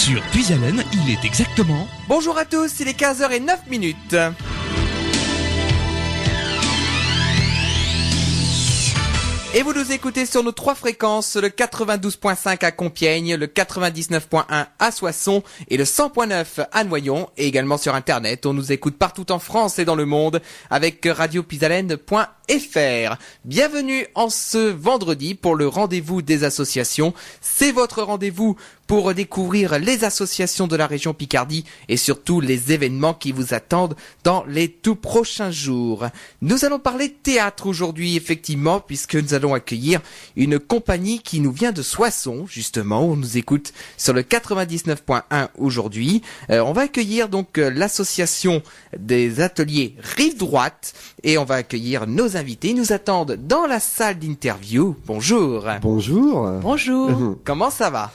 Sur Puisalène, il est exactement... Bonjour à tous, il est 15h09. Et vous nous écoutez sur nos 3 fréquences, le 92.5 à Compiègne, le 99.1 à Soissons et le 100.9 à Noyon. Et également sur Internet, on nous écoute partout en France et dans le monde avec radiopuisalène.fr. Bienvenue en ce vendredi pour le rendez-vous des associations. C'est votre rendez-vous pour découvrir les associations de la région Picardie et surtout les événements qui vous attendent dans les tout prochains jours. Nous allons parler théâtre aujourd'hui, effectivement, puisque nous allons accueillir une compagnie qui nous vient de Soissons, justement, où on nous écoute sur le 99.1 aujourd'hui. On va accueillir donc l'association des ateliers Rive Droite et on va accueillir nos invités. Ils nous attendent dans la salle d'interview. Bonjour. Bonjour. Bonjour. Comment ça va ?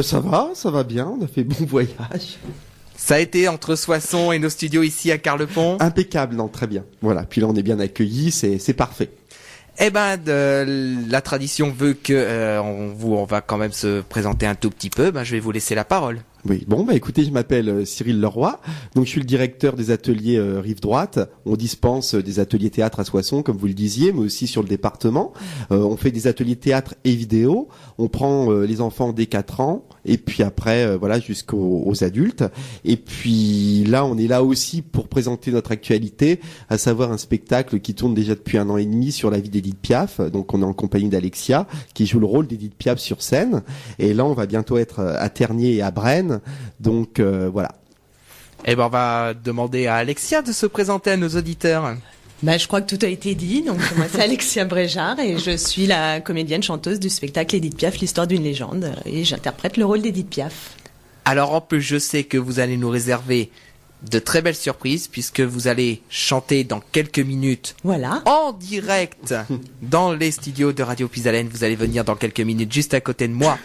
Ça va bien, on a fait bon voyage. Ça a été entre Soissons et nos studios ici à Carlepont. Impeccable, non, très bien. Voilà, puis là on est bien accueillis, c'est parfait. Eh ben, la tradition veut que on va quand même se présenter un tout petit peu. Je vais vous laisser la parole. Oui, bon, écoutez, je m'appelle Cyril Leroy, donc je suis le directeur des ateliers Rive Droite. On dispense des ateliers théâtre à Soissons, comme vous le disiez, mais aussi sur le département. On fait des ateliers théâtre et vidéo. On prend les enfants dès 4 ans, et puis après, jusqu'aux adultes. Et puis là, on est là aussi pour présenter notre actualité, à savoir un spectacle qui tourne déjà depuis 1 an et demi sur la vie d'Édith Piaf. Donc on est en compagnie d'Alexia, qui joue le rôle d'Édith Piaf sur scène. Et là, on va bientôt être à Tergnier et à Braine. Donc voilà. Eh ben on va demander à Alexia de se présenter à nos auditeurs. Je crois que tout a été dit. Donc moi c'est Alexia Bréjard et je suis la comédienne chanteuse du spectacle Édith Piaf, l'histoire d'une légende, et j'interprète le rôle d'Édith Piaf. Alors en plus je sais que vous allez nous réserver de très belles surprises puisque vous allez chanter dans quelques minutes. Voilà. En direct dans les studios de Radio Puisalène. Vous allez venir dans quelques minutes juste à côté de moi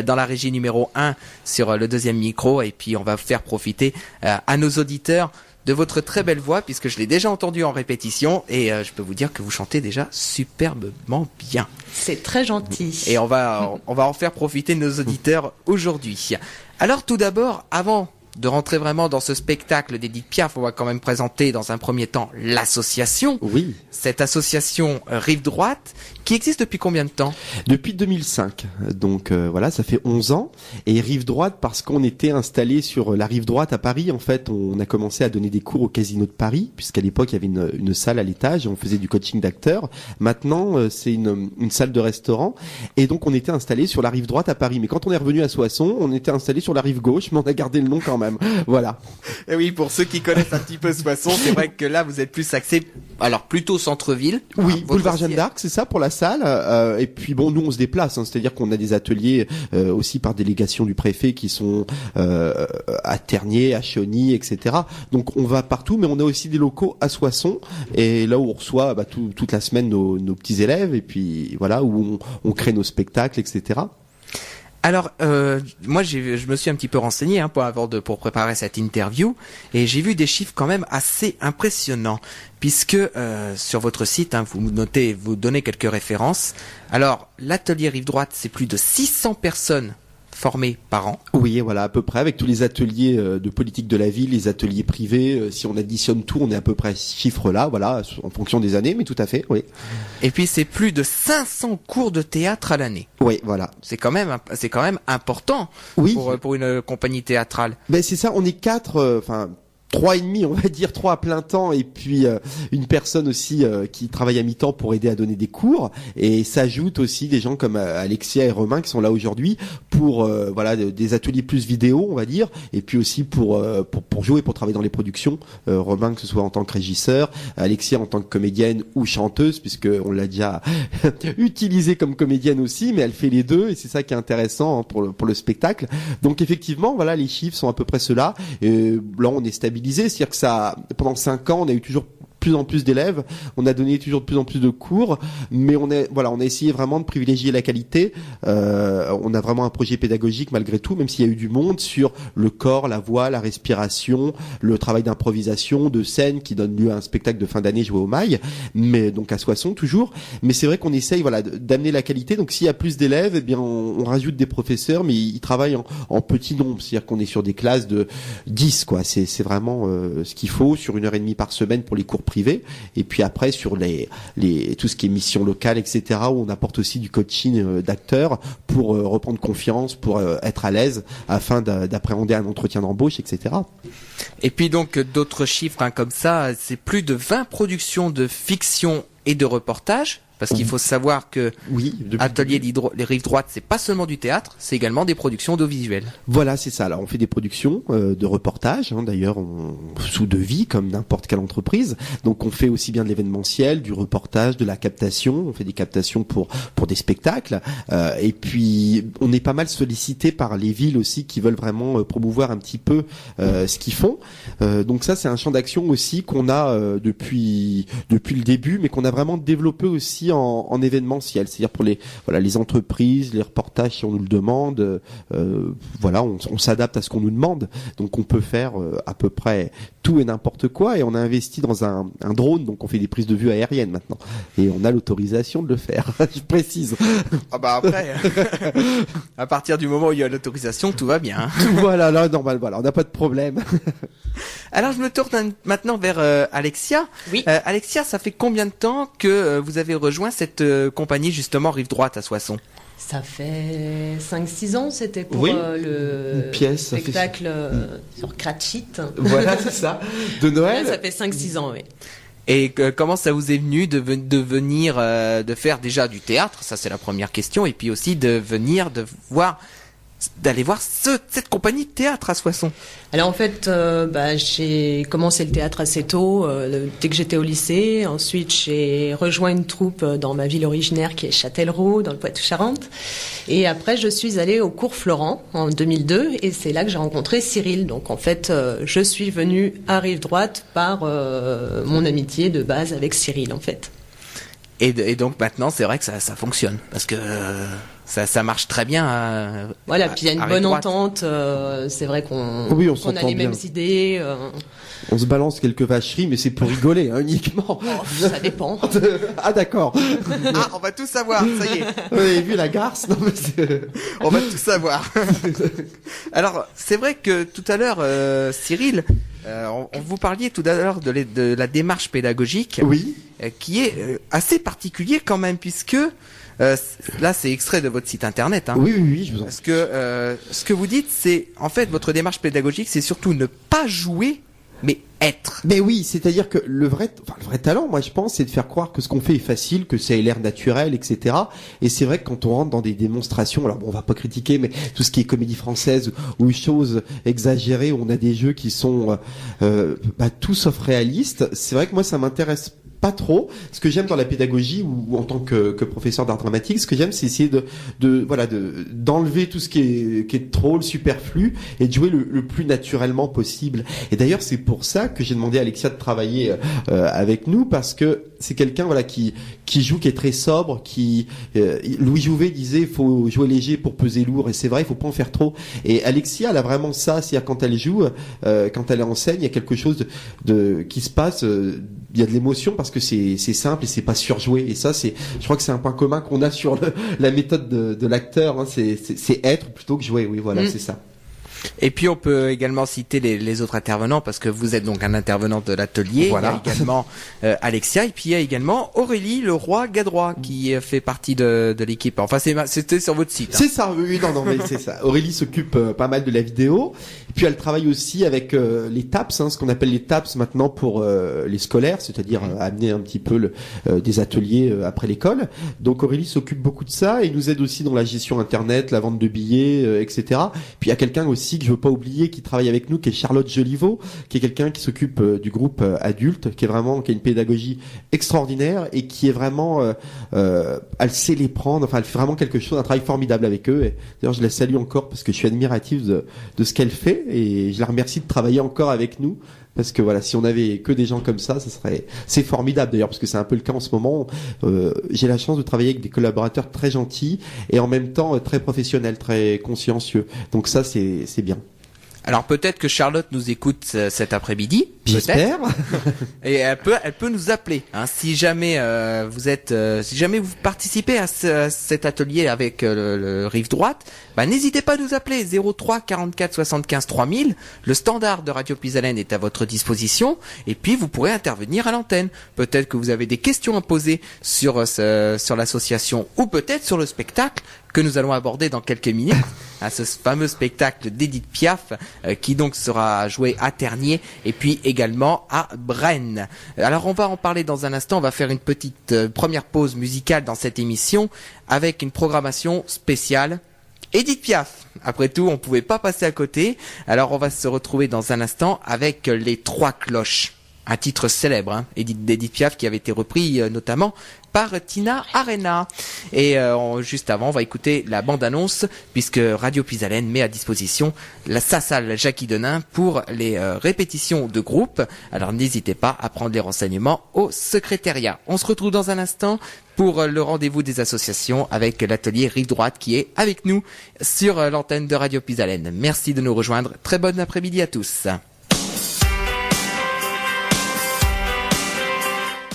dans la régie numéro 1 sur le 2e micro et puis on va faire profiter à nos auditeurs de votre très belle voix puisque je l'ai déjà entendue en répétition et je peux vous dire que vous chantez déjà superbement bien. C'est très gentil. Et on va en faire profiter nos auditeurs aujourd'hui. Alors tout d'abord, avant de rentrer vraiment dans ce spectacle d'Édith Piaf, on va quand même présenter dans un premier temps l'association. Oui. Cette association Rive Droite, qui existe depuis combien de temps ? Depuis 2005. Donc voilà, ça fait 11 ans. Et Rive Droite, parce qu'on était installé sur la Rive Droite à Paris, en fait, on a commencé à donner des cours au Casino de Paris, puisqu'à l'époque, il y avait une salle à l'étage et on faisait du coaching d'acteurs. Maintenant, c'est une salle de restaurant. Et donc, on était installé sur la Rive Droite à Paris. Mais quand on est revenu à Soissons, on était installé sur la Rive Gauche, mais on a gardé le nom quand même. Voilà. Et oui, pour ceux qui connaissent un petit peu Soissons, c'est vrai que là, vous êtes plus axé, alors plutôt centre-ville. Oui, boulevard Jeanne d'Arc, c'est ça pour la salle. Et puis bon, nous on se déplace, c'est-à-dire qu'on a des ateliers aussi par délégation du préfet qui sont à Tergnier, à Chauny, etc. Donc on va partout, mais on a aussi des locaux à Soissons et là où on reçoit toute la semaine nos petits élèves et puis voilà où on crée nos spectacles, etc. Alors, moi, je me suis un petit peu renseigné pour préparer cette interview, et j'ai vu des chiffres quand même assez impressionnants, puisque sur votre site, vous donnez quelques références. Alors, l'atelier Rive Droite, c'est plus de 600 personnes formés par an. Oui, voilà, à peu près, avec tous les ateliers de politique de la ville, les ateliers privés, si on additionne tout, on est à peu près à ce chiffre-là, voilà, en fonction des années, mais tout à fait, oui. Et puis c'est plus de 500 cours de théâtre à l'année. Oui, voilà. C'est quand même important oui. pour une compagnie théâtrale. C'est ça, on est 4, 3,5, on va dire 3 à plein temps et puis une personne aussi qui travaille à mi-temps pour aider à donner des cours et s'ajoutent aussi des gens comme Alexia et Romain qui sont là aujourd'hui pour des ateliers plus vidéo on va dire et puis aussi pour jouer, pour travailler dans les productions. Romain que ce soit en tant que régisseur, Alexia en tant que comédienne ou chanteuse puisque on l'a déjà utilisée comme comédienne aussi, mais elle fait les deux et c'est ça qui est intéressant pour le spectacle. Donc effectivement voilà, les chiffres sont à peu près ceux-là et là on est stabilisé. C'est-à-dire que ça, pendant 5 ans, on a eu toujours plus en plus d'élèves, on a donné toujours de plus en plus de cours, mais on a essayé vraiment de privilégier la qualité. On a vraiment un projet pédagogique malgré tout, même s'il y a eu du monde sur le corps, la voix, la respiration, le travail d'improvisation, de scène qui donne lieu à un spectacle de fin d'année joué au Mail, mais donc à Soissons toujours. Mais c'est vrai qu'on essaye d'amener la qualité. Donc s'il y a plus d'élèves, eh bien on rajoute des professeurs, mais ils travaillent en petit nombre, c'est-à-dire qu'on est sur des classes de 10 quoi. C'est vraiment ce qu'il faut sur 1h30 par semaine pour les cours privés, et puis après sur les tout ce qui est mission locale, etc., où on apporte aussi du coaching d'acteurs pour reprendre confiance, pour être à l'aise afin d'appréhender un entretien d'embauche, etc. Et puis donc d'autres chiffres comme ça, c'est plus de 20 productions de fiction et de reportage. Parce qu'il faut savoir que Atelier les Rives Droites, c'est pas seulement du théâtre, c'est également des productions audiovisuelles. Voilà, c'est ça. Alors on fait des productions de reportages, d'ailleurs sous devis comme n'importe quelle entreprise. Donc on fait aussi bien de l'événementiel, du reportage, de la captation. On fait des captations pour des spectacles. Et puis on est pas mal sollicité par les villes aussi qui veulent vraiment promouvoir un petit peu ce qu'ils font. Donc ça c'est un champ d'action aussi qu'on a depuis le début, mais qu'on a vraiment développé aussi en événementiel, c'est-à-dire pour les entreprises, les reportages si on nous le demande, on s'adapte à ce qu'on nous demande, donc on peut faire à peu près tout et n'importe quoi, et on a investi dans un drone, donc on fait des prises de vue aériennes maintenant, et on a l'autorisation de le faire, je précise. Ah bah après, à partir du moment où il y a l'autorisation, tout va bien. Voilà, là normal, on n'a pas de problème. Alors je me tourne maintenant vers Alexia. Oui. Alexia, ça fait combien de temps que vous avez rejoint cette compagnie justement Rive Droite à Soissons? Ça fait 5-6 ans, c'était pour une pièce, spectacle sur Cratchit. Voilà, c'est ça, de Noël. Ça fait 5-6 ans, oui. Et comment ça vous est venu de venir de faire déjà du théâtre, ça c'est la première question, et puis aussi d'aller voir cette compagnie de théâtre à Soissons? Alors en fait, j'ai commencé le théâtre assez tôt, dès que j'étais au lycée. Ensuite, j'ai rejoint une troupe dans ma ville originaire qui est Châtellerault, dans le Poitou-Charentes. Et après, je suis allée au cours Florent en 2002, et c'est là que j'ai rencontré Cyril. Donc en fait, je suis venue à Rive Droite par mon amitié de base avec Cyril, en fait. Et donc maintenant, c'est vrai que ça fonctionne, parce que ça marche très bien. Voilà, puis il y a une bonne entente. C'est vrai qu'on a les mêmes idées. On se balance quelques vacheries, mais c'est pour rigoler, uniquement. Ça dépend. Ah d'accord. Ah, on va tout savoir, ça y est. Vous avez vu la garce? Non, mais on va tout savoir. Alors, c'est vrai que tout à l'heure, Cyril, on vous parliez tout à l'heure de la démarche pédagogique, oui, qui est assez particulier quand même, puisque là c'est extrait de votre site internet. Oui, je vous en prie. Parce que ce que vous dites, c'est en fait votre démarche pédagogique, c'est surtout ne pas jouer, mais être. Mais oui, c'est-à-dire que le vrai talent, moi je pense, c'est de faire croire que ce qu'on fait est facile, que ça a l'air naturel, etc. Et c'est vrai que quand on rentre dans des démonstrations, alors bon, on va pas critiquer, mais tout ce qui est comédie française ou choses exagérées, où on a des jeux qui sont tout sauf réalistes, c'est vrai que moi ça m'intéresse pas trop. Ce que j'aime dans la pédagogie ou en tant que professeur d'art dramatique, ce que j'aime, c'est essayer d'enlever tout ce qui est trop, le superflu, et de jouer le plus naturellement possible. Et d'ailleurs, c'est pour ça que j'ai demandé à Alexia de travailler avec nous, parce que c'est quelqu'un qui joue, qui est très sobre, Louis Jouvet disait il faut jouer léger pour peser lourd, et c'est vrai, il faut pas en faire trop. Et Alexia, elle a vraiment ça, c'est-à-dire quand elle joue, quand elle enseigne, il y a quelque chose qui se passe, il y a de l'émotion parce que c'est simple et c'est pas surjoué. Et ça, je crois que c'est un point commun qu'on a sur la méthode de l'acteur, c'est être plutôt que jouer. Oui, voilà, c'est ça. Et puis on peut également citer les autres intervenants, parce que vous êtes donc un intervenant de l'atelier. Voilà. Il y a également Alexia, et puis il y a également Aurélie Leroy-Gadrois qui fait partie de l'équipe. Enfin, c'était sur votre site. C'est ça, oui, non, mais c'est ça. Aurélie s'occupe pas mal de la vidéo. Et puis elle travaille aussi avec les TAPS, ce qu'on appelle les TAPS maintenant pour les scolaires, c'est-à-dire amener un petit peu des ateliers après l'école. Donc Aurélie s'occupe beaucoup de ça et nous aide aussi dans la gestion internet, la vente de billets, etc. Puis il y a quelqu'un aussi que je veux pas oublier qui travaille avec nous, qui est Charlotte Joliveau, qui est quelqu'un qui s'occupe du groupe adulte, qui a une pédagogie extraordinaire et qui est vraiment, elle sait les prendre, enfin elle fait vraiment quelque chose, un travail formidable avec eux. Et d'ailleurs je la salue encore parce que je suis admiratif de ce qu'elle fait. fait et je la remercie de travailler encore avec nous. Parce que voilà, si on avait que des gens comme ça c'est formidable d'ailleurs, parce que c'est un peu le cas en ce moment. J'ai la chance de travailler avec des collaborateurs très gentils et en même temps très professionnels, très consciencieux. Donc ça, c'est bien. Alors peut-être que Charlotte nous écoute cet après-midi. J'espère. Et elle peut nous appeler. Hein, si jamais si jamais vous participez à cet atelier avec le Rive Droite, n'hésitez pas à nous appeler 03 44 75 3000. Le standard de Radio Pisalène est à votre disposition. Et puis vous pourrez intervenir à l'antenne. Peut-être que vous avez des questions à poser sur l'association ou peut-être sur le spectacle que nous allons aborder dans quelques minutes, à ce fameux spectacle d'Edith Piaf, qui donc sera joué à Tergnier et puis également à Braine. Alors on va en parler dans un instant, on va faire une petite première pause musicale dans cette émission avec une programmation spéciale. Edith Piaf, après tout, on pouvait pas passer à côté, alors on va se retrouver dans un instant avec Les Trois Cloches. Un titre célèbre, d'Edith Piaf, qui avait été repris notamment par Tina Arena. Et juste avant, on va écouter la bande-annonce, puisque Radio Pisalène met à disposition sa salle Jackie Denain pour les répétitions de groupe. Alors n'hésitez pas à prendre les renseignements au secrétariat. On se retrouve dans un instant pour le rendez-vous des associations avec l'atelier Rive Droite qui est avec nous sur l'antenne de Radio Pisalène. Merci de nous rejoindre. Très bon après-midi à tous.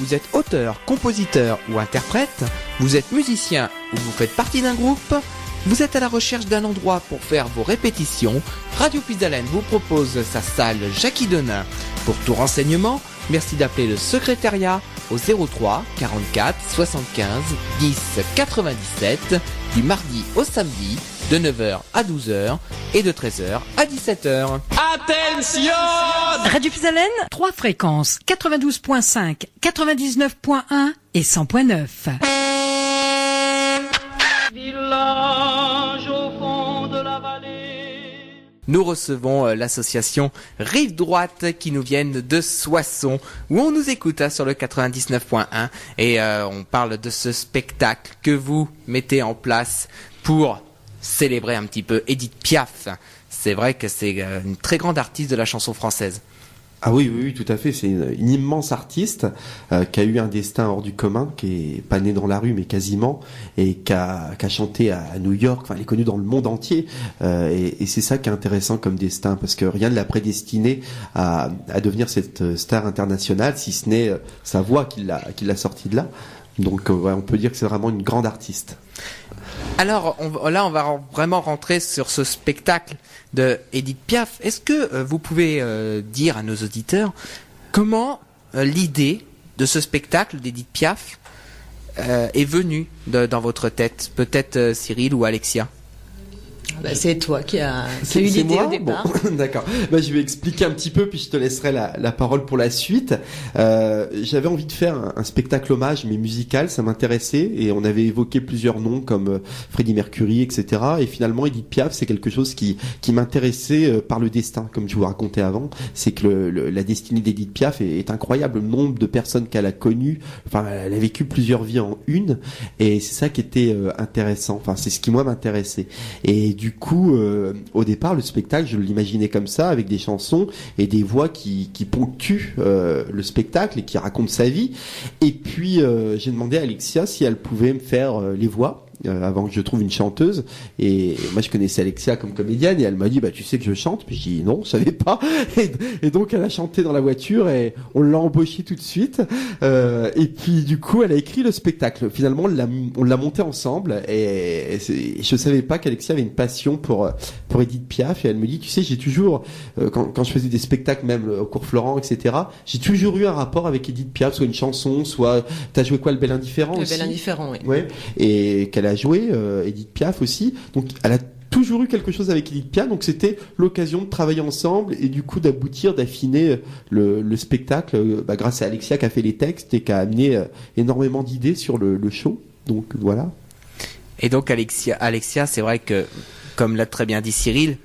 Vous êtes auteur, compositeur ou interprète, vous êtes musicien ou vous faites partie d'un groupe, vous êtes à la recherche d'un endroit pour faire vos répétitions, Radio Pisalène vous propose sa salle Jackie Denain. Pour tout renseignement, merci d'appeler le secrétariat au 03 44 75 10 97 du mardi au samedi de 9h à 12h et de 13h à 17h. Attention! Radio Pisalène, 3 fréquences, 92.5, 99.1 et 100.9. Village au fond de la vallée. Nous recevons l'association Rive Droite qui nous viennent de Soissons, où on nous écoute sur le 99.1 et on parle de ce spectacle que vous mettez en place pour célébrer un petit peu Edith Piaf. C'est vrai que c'est une très grande artiste de la chanson française. Ah oui, tout à fait. C'est une immense artiste qui a eu un destin hors du commun, qui est pas née dans la rue, mais quasiment, et qui a chanté à New York. Enfin, elle est connue dans le monde entier. Et c'est ça qui est intéressant comme destin, parce que rien ne l'a prédestinée à devenir cette star internationale, si ce n'est sa voix qui l'a sortie de là. Donc, on peut dire que c'est vraiment une grande artiste. Alors on va vraiment rentrer sur ce spectacle de Edith Piaf. Est-ce que vous pouvez dire à nos auditeurs comment l'idée de ce spectacle d'Edith Piaf est venue dans votre tête? Peut-être Cyril ou Alexia? C'est toi qui a eu l'idée au départ. Bon, d'accord. Je vais expliquer un petit peu, puis je te laisserai la parole pour la suite. J'avais envie de faire un spectacle hommage, mais musical, ça m'intéressait, et on avait évoqué plusieurs noms comme Freddie Mercury, etc. Et finalement, Edith Piaf, c'est quelque chose qui m'intéressait par le destin, comme je vous racontais avant. C'est que la destinée d'Edith Piaf est incroyable. Le nombre de personnes qu'elle a connues, enfin, elle a vécu plusieurs vies en une, et c'est ça qui était intéressant. Enfin, c'est ce qui moi m'intéressait. Et du coup, au départ, le spectacle, je l'imaginais comme ça, avec des chansons et des voix qui ponctuent le spectacle et qui racontent sa vie. Et puis, j'ai demandé à Alexia si elle pouvait me faire les voix. Avant que je trouve une chanteuse, et moi je connaissais Alexia comme comédienne, et elle m'a dit tu sais que je chante, puis j'ai dit non, je savais pas, et donc elle a chanté dans la voiture et on l'a embauchée tout de suite, et puis du coup elle a écrit le spectacle. Finalement on l'a monté ensemble, et je savais pas qu'Alexia avait une passion pour Edith Piaf, et elle me dit tu sais, j'ai toujours quand je faisais des spectacles, même au cours Florent, etc., j'ai toujours eu un rapport avec Edith Piaf, soit une chanson, soit t'as joué quoi, Le Bel Indifférent? Le Bel Indifférent, oui. Ouais, et qu'elle a joué Edith Piaf aussi, donc elle a toujours eu quelque chose avec Edith Piaf, donc c'était l'occasion de travailler ensemble et du coup d'affiner le spectacle grâce à Alexia qui a fait les textes et qui a amené énormément d'idées sur le show, donc voilà. Et donc Alexia, c'est vrai que, comme l'a très bien dit Cyril,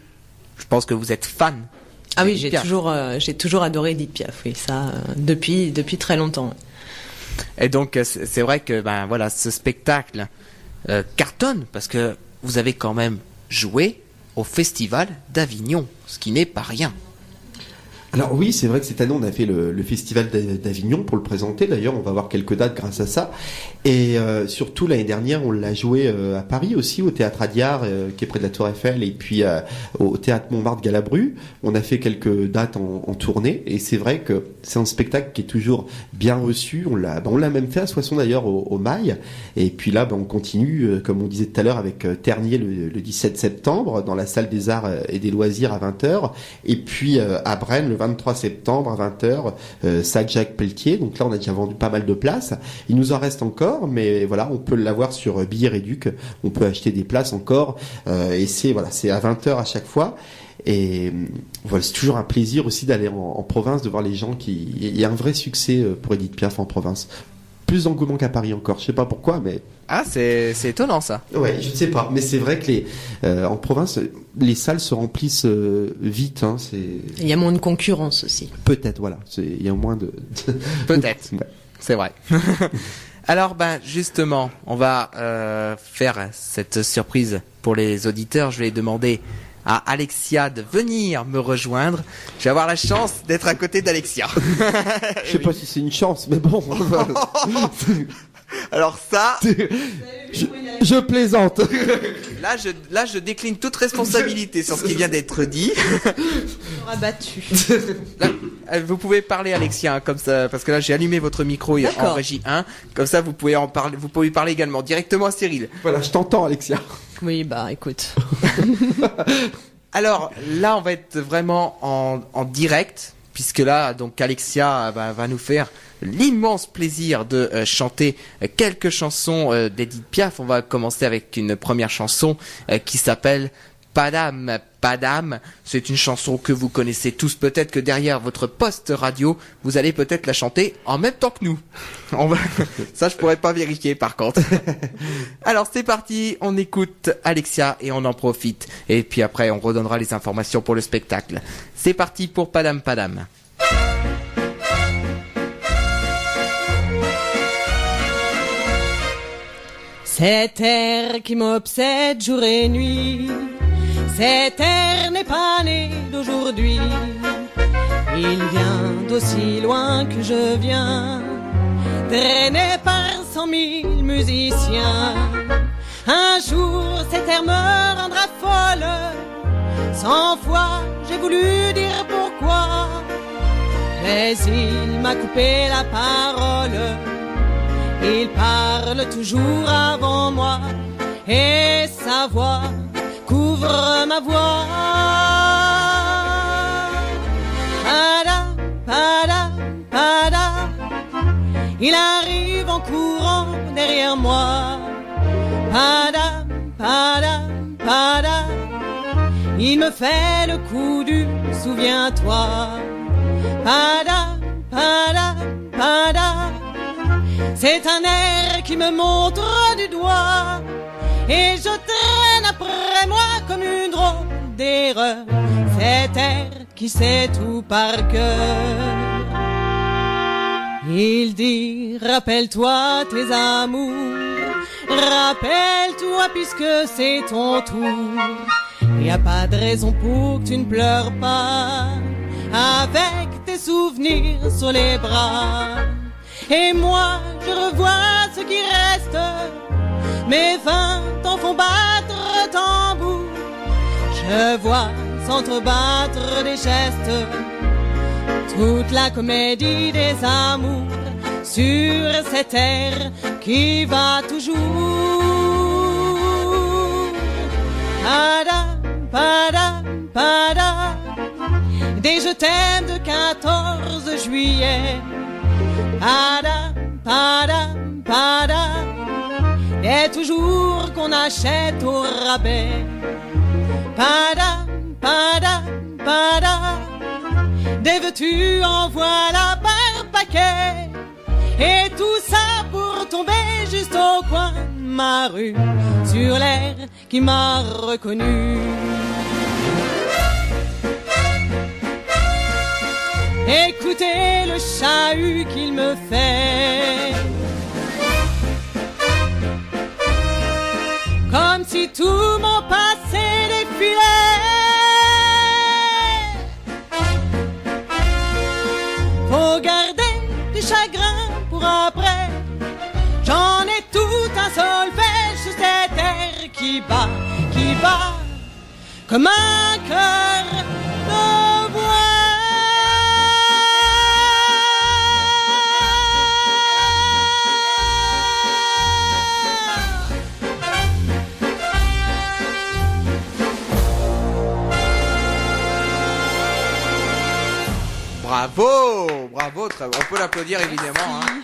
je pense que vous êtes fan. Ah oui, j'ai toujours adoré Edith Piaf, oui, ça depuis très longtemps. Et donc c'est vrai que ce spectacle cartonne, parce que vous avez quand même joué au Festival d'Avignon, ce qui n'est pas rien. Alors oui, c'est vrai que cette année on a fait le festival d'Avignon pour le présenter. D'ailleurs, on va avoir quelques dates grâce à ça. Et surtout l'année dernière, on l'a joué à Paris aussi, au Théâtre Adiard, qui est près de la Tour Eiffel, et puis au Théâtre Montmartre-Galabru. On a fait quelques dates en tournée, et c'est vrai que c'est un spectacle qui est toujours bien reçu. On l'a même fait à Soissons d'ailleurs au Mail. Et puis là, on continue, comme on disait tout à l'heure, avec Ternier le 17 septembre dans la salle des Arts et des Loisirs à 20h, et puis à Braine le 23 septembre à 20h, salle Jacques Pelletier. Donc là, on a déjà vendu pas mal de places. Il nous en reste encore, mais voilà, on peut l'avoir sur Billets Réduc. On peut acheter des places encore, et c'est à 20h à chaque fois. Et voilà, c'est toujours un plaisir aussi d'aller en province, de voir les gens il y a un vrai succès pour Édith Piaf en province. Plus d'engouement qu'à Paris encore. Je sais pas pourquoi, mais. Ah, c'est étonnant ça. Ouais, je ne sais pas, mais c'est vrai que en province, les salles se remplissent vite. Hein, il y a moins de concurrence aussi. Peut-être, voilà. Il y a moins de. Peut-être. Ouais. C'est vrai. Alors, justement, on va faire cette surprise pour les auditeurs. Je vais demander à Alexia de venir me rejoindre. Je vais avoir la chance d'être à côté d'Alexia. Je sais pas si c'est une chance, mais bon. Alors ça, je plaisante. Là, je décline toute responsabilité sur ce qui vient d'être dit. Rabattu. Là, vous pouvez parler, Alexia, comme ça, parce que là, j'ai allumé votre micro en régie 1. Comme ça, vous pouvez en parler. Vous pouvez parler également directement à Cyril. Voilà, je t'entends, Alexia. Oui, écoute. Alors là, on va être vraiment en direct, puisque là, donc Alexia va nous faire l'immense plaisir de chanter quelques chansons d'Édith Piaf. On va commencer avec une première chanson qui s'appelle Padam Padam. C'est une chanson que vous connaissez tous, peut-être que derrière votre poste radio, vous allez peut-être la chanter en même temps que nous. Ça, je pourrais pas vérifier par contre. Alors c'est parti, on écoute Alexia et on en profite. Et puis après, on redonnera les informations pour le spectacle. C'est parti pour Padam Padam. Cet air qui m'obsède jour et nuit, cet air n'est pas né d'aujourd'hui. Il vient d'aussi loin que je viens, traîné par 100 000 musiciens. Un jour cet air me rendra folle, 100 fois j'ai voulu dire pourquoi, mais il m'a coupé la parole. Il parle toujours avant moi et sa voix couvre ma voix. Pada, pada, pada. Il arrive en courant derrière moi. Pada, pada, pada. Il me fait le coup du souviens-toi. Pada, pada, pada. C'est un air qui me montre du doigt et je traîne après moi comme une drôle d'erreur. Cet air qui sait tout par cœur. Il dit rappelle-toi tes amours, rappelle-toi puisque c'est ton tour. Y a pas de raison pour que tu ne pleures pas avec tes souvenirs sur les bras. Et moi, je revois ce qui reste. Mes 20 ans font battre tambour. Je vois s'entrebattre des gestes, toute la comédie des amours sur cette air qui va toujours. Pada, pada, pada. Des je t'aime de 14 juillet. Pada, pada, pada. Et toujours qu'on achète au rabais. Pada, pada, pada. Des veux-tu en voilà par paquet. Et tout ça pour tomber juste au coin de ma rue, sur l'air qui m'a reconnu. Écoutez le chahut qu'il me fait, comme si tout mon passé défilait. jours après, j'en ai tout un solfège sur cette terre qui bat comme un cœur de bois. Bravo, on peut l'applaudir évidemment. Hein.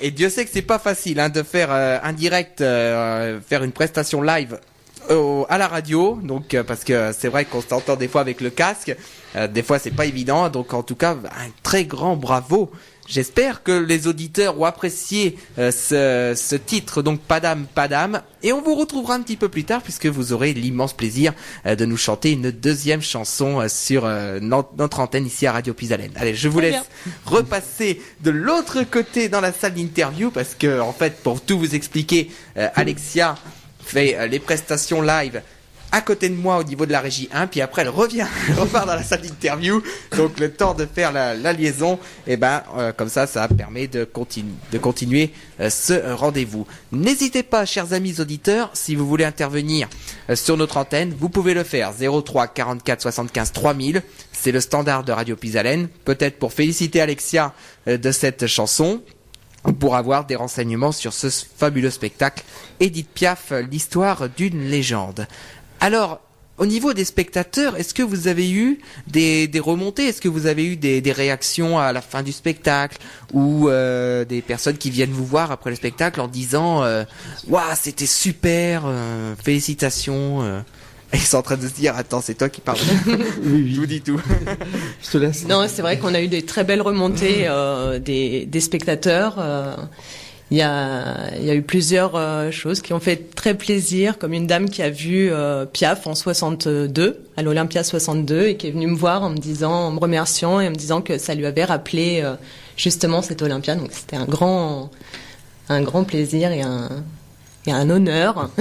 Et Dieu sait que c'est pas facile de faire un direct, faire une prestation live à la radio, donc parce que c'est vrai qu'on s'entend des fois avec le casque, des fois c'est pas évident, donc en tout cas un très grand bravo. J'espère que les auditeurs ont apprécié ce titre, donc Padam Padam, et on vous retrouvera un petit peu plus tard puisque vous aurez l'immense plaisir de nous chanter une deuxième chanson sur notre antenne ici à Radio Pisalène. Allez, je vous laisse repasser de l'autre côté dans la salle d'interview parce que en fait, pour tout vous expliquer, Alexia fait les prestations live à côté de moi au niveau de la régie 1, puis après elle repart dans la salle d'interview, donc le temps de faire la liaison, et comme ça permet de continuer ce rendez-vous. N'hésitez pas, chers amis auditeurs, si vous voulez intervenir sur notre antenne, vous pouvez le faire 03 44 75 3000, c'est le standard de Radio Pisalène, peut-être pour féliciter Alexia de cette chanson, pour avoir des renseignements sur ce fabuleux spectacle Édith Piaf, l'histoire d'une légende. Alors, au niveau des spectateurs, est-ce que vous avez eu des remontées? Est-ce que vous avez eu des réactions à la fin du spectacle ou des personnes qui viennent vous voir après le spectacle en disant waouh, c'était super, félicitations Ils sont en train de se dire attends, c'est toi qui parles. Oui. Je vous dis tout. Je te laisse. Non, c'est vrai qu'on a eu des très belles remontées des spectateurs. Il y a eu plusieurs choses qui ont fait très plaisir, comme une dame qui a vu Piaf en 62, à l'Olympia 62, et qui est venue me voir en me remerciant et en me disant que ça lui avait rappelé justement cette Olympia. Donc c'était un grand plaisir et un honneur.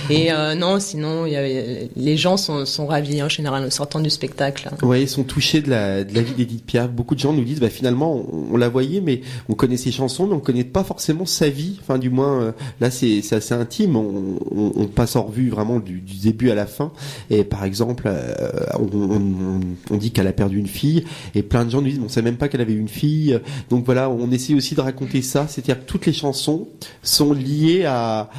Et non, sinon les gens sont ravis en général en sortant du spectacle. Ouais, ils sont touchés de la vie d'Édith Piaf. Beaucoup de gens nous disent finalement on la voyait, mais on connaît ses chansons, mais on connaît pas forcément sa vie. Enfin, du moins là c'est assez intime. On passe en revue vraiment du début à la fin. Et par exemple, on dit qu'elle a perdu une fille, et plein de gens nous disent on sait même pas qu'elle avait une fille. Donc voilà, on essaie aussi de raconter ça. C'est-à-dire que toutes les chansons sont liées à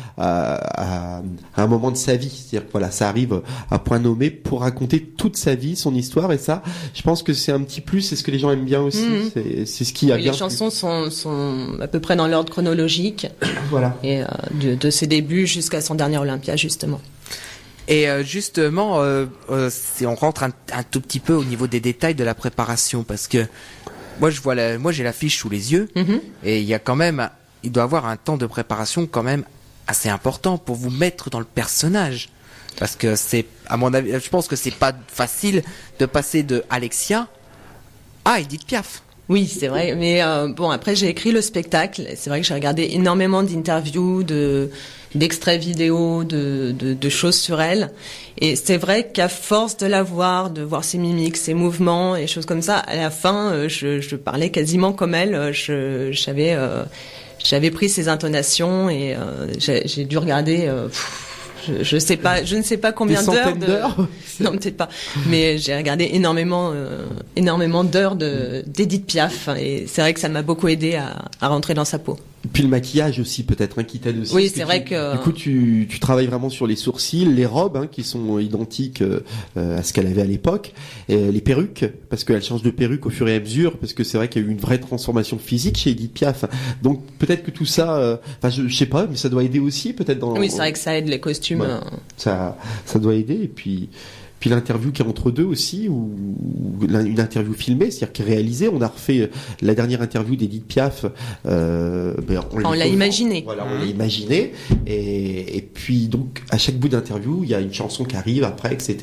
un moment de sa vie. C'est-à-dire que voilà, ça arrive à point nommé pour raconter toute sa vie, son histoire, et ça, je pense que c'est un petit plus, c'est ce que les gens aiment bien aussi. C'est ce qui a bien. Les chansons sont à peu près dans l'ordre chronologique. Voilà. Et de ses débuts jusqu'à son dernier Olympia, justement. Et justement, si on rentre un tout petit peu au niveau des détails de la préparation, parce que moi j'ai l'affiche sous les yeux, et il doit avoir un temps de préparation quand même assez important pour vous mettre dans le personnage, parce que c'est, à mon avis, je pense que c'est pas facile de passer de Alexia à Édith Piaf. Oui, c'est vrai, mais bon, après j'ai écrit le spectacle, c'est vrai que j'ai regardé énormément d'interviews, d'extraits vidéo, de choses sur elle, et c'est vrai qu'à force de la voir, de voir ses mimiques, ses mouvements et choses comme ça, à la fin je parlais quasiment comme elle. J'avais pris ses intonations et j'ai dû regarder je ne sais pas combien d'heures non, peut-être pas, mais j'ai regardé énormément d'heures d'Édith Piaf, et c'est vrai que ça m'a beaucoup aidé à rentrer dans sa peau. Puis le maquillage aussi, peut-être, qui t'aide aussi. Oui, c'est vrai que... Du coup, tu travailles vraiment sur les sourcils, les robes, qui sont identiques à ce qu'elle avait à l'époque, les perruques, parce qu'elle change de perruque au fur et à mesure, parce que c'est vrai qu'il y a eu une vraie transformation physique chez Édith Piaf. Donc peut-être que tout ça, je sais pas, mais ça doit aider aussi, peut-être dans... Oui, c'est vrai que ça aide les costumes. Ouais, ça doit aider, et puis l'interview qui est entre deux aussi, ou une interview filmée, c'est-à-dire qui est réalisée. On a refait la dernière interview d'Édith Piaf. On l'a imaginé. Voilà, on l'a imaginé. Et puis donc à chaque bout d'interview, il y a une chanson qui arrive après, etc.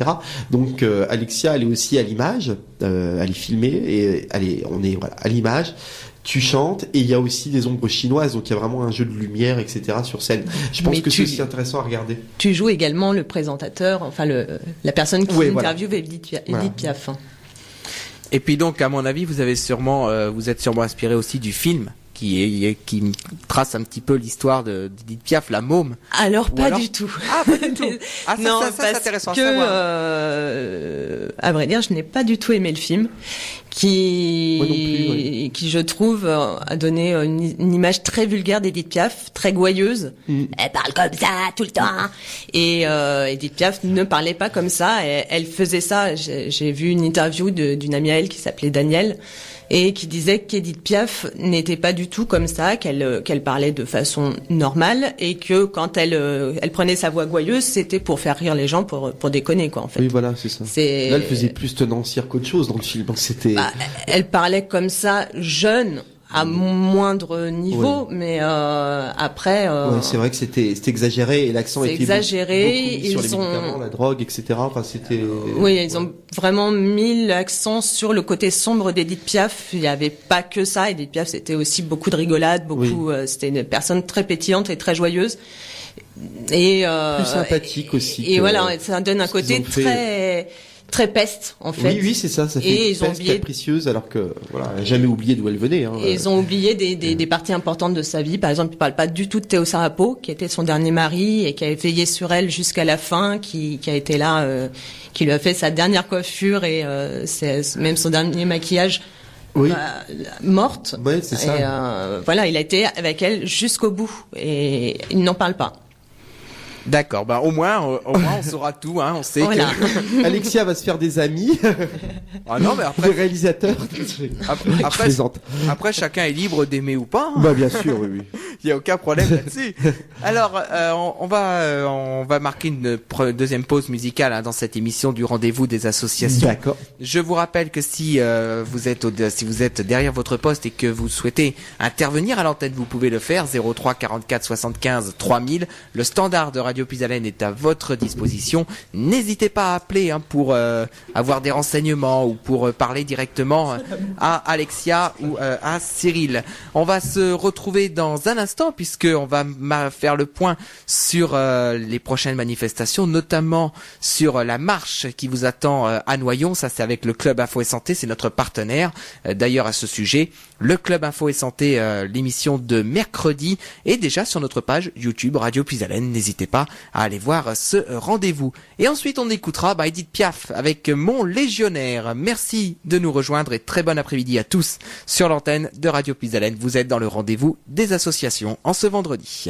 Donc Alexia, elle est aussi à l'image, elle est filmée et on est à l'image. Tu chantes, et il y a aussi des ombres chinoises, donc il y a vraiment un jeu de lumière, etc. sur scène. Je pense que c'est aussi intéressant à regarder. Tu joues également le présentateur, enfin la personne qui interviewe Édith Piaf. Et puis donc, à mon avis, vous êtes sûrement inspiré aussi du film qui trace un petit peu l'histoire d'Edith Piaf, La Môme. Alors, pas du tout. Ah, pas du tout. Ah, non, ça c'est parce intéressant à que, savoir. à vrai dire, je n'ai pas du tout aimé le film, qui, Moi non plus, oui. qui je trouve a donné une image très vulgaire d'Edith Piaf, très gouailleuse. Elle parle comme ça tout le temps. Et Edith Piaf ne parlait pas comme ça. Elle faisait ça. J'ai vu une interview d'une amie à elle qui s'appelait Danielle, et qui disait qu'Edith Piaf n'était pas du tout comme ça, qu'elle parlait de façon normale, et que quand elle prenait sa voix gouailleuse, c'était pour faire rire les gens, pour déconner, quoi, en fait. Oui, voilà, c'est ça. Là, elle faisait plus tenancière qu'autre chose dans le film. C'était. Elle parlait comme ça, jeune, à moindre niveau, mais après. Ouais, c'est vrai que c'était exagéré, et l'accent était exagéré. Beaucoup mis sur les médicaments, la drogue, etc. Enfin, c'était. Oui, ils ont vraiment mis l'accent sur le côté sombre d'Edith Piaf. Il n'y avait pas que ça. Edith Piaf, c'était aussi beaucoup de rigolade, c'était une personne très pétillante et très joyeuse. Et plus sympathique aussi. Et voilà, ça donne un côté très peste, en fait. Oui, c'est ça. Ça fait une peste capricieuse, alors que voilà, elle n'a jamais oublié d'où elle venait. Et ils ont oublié des parties importantes de sa vie. Par exemple, il parle pas du tout de Théo Sarapo, qui était son dernier mari et qui avait veillé sur elle jusqu'à la fin, qui a été là, qui lui a fait sa dernière coiffure et c'est même son dernier maquillage. Oui. Morte. Ouais, c'est ça. Et voilà, il a été avec elle jusqu'au bout et il n'en parle pas. D'accord, au moins on saura tout, hein, on sait voilà. que Alexia va se faire des amis. Ah non, mais après des réalisateurs. Après chacun est libre d'aimer ou pas. Bah bien sûr, oui. Il y a aucun problème là-dessus. Alors on va marquer une deuxième pause musicale dans cette émission du rendez-vous des associations. D'accord. Je vous rappelle que si vous êtes derrière votre poste et que vous souhaitez intervenir à l'antenne, vous pouvez le faire 03 44 75 3000. Le standard de Radio Puisalène est à votre disposition. N'hésitez pas à appeler pour avoir des renseignements ou pour parler directement à Alexia ou à Cyril. On va se retrouver dans un instant puisqu'on va faire le point sur les prochaines manifestations, notamment sur la marche qui vous attend à Noyon. Ça, c'est avec le Club Info et Santé, c'est notre partenaire. D'ailleurs, à ce sujet, le Club Info et Santé, l'émission de mercredi est déjà sur notre page YouTube Radio Puisalène. N'hésitez pas à aller voir ce rendez-vous. Et ensuite, on écoutera Edith Piaf avec Mon Légionnaire. Merci de nous rejoindre et très bon après-midi à tous sur l'antenne de Radio Puisalène. Vous êtes dans le rendez-vous des associations en ce vendredi.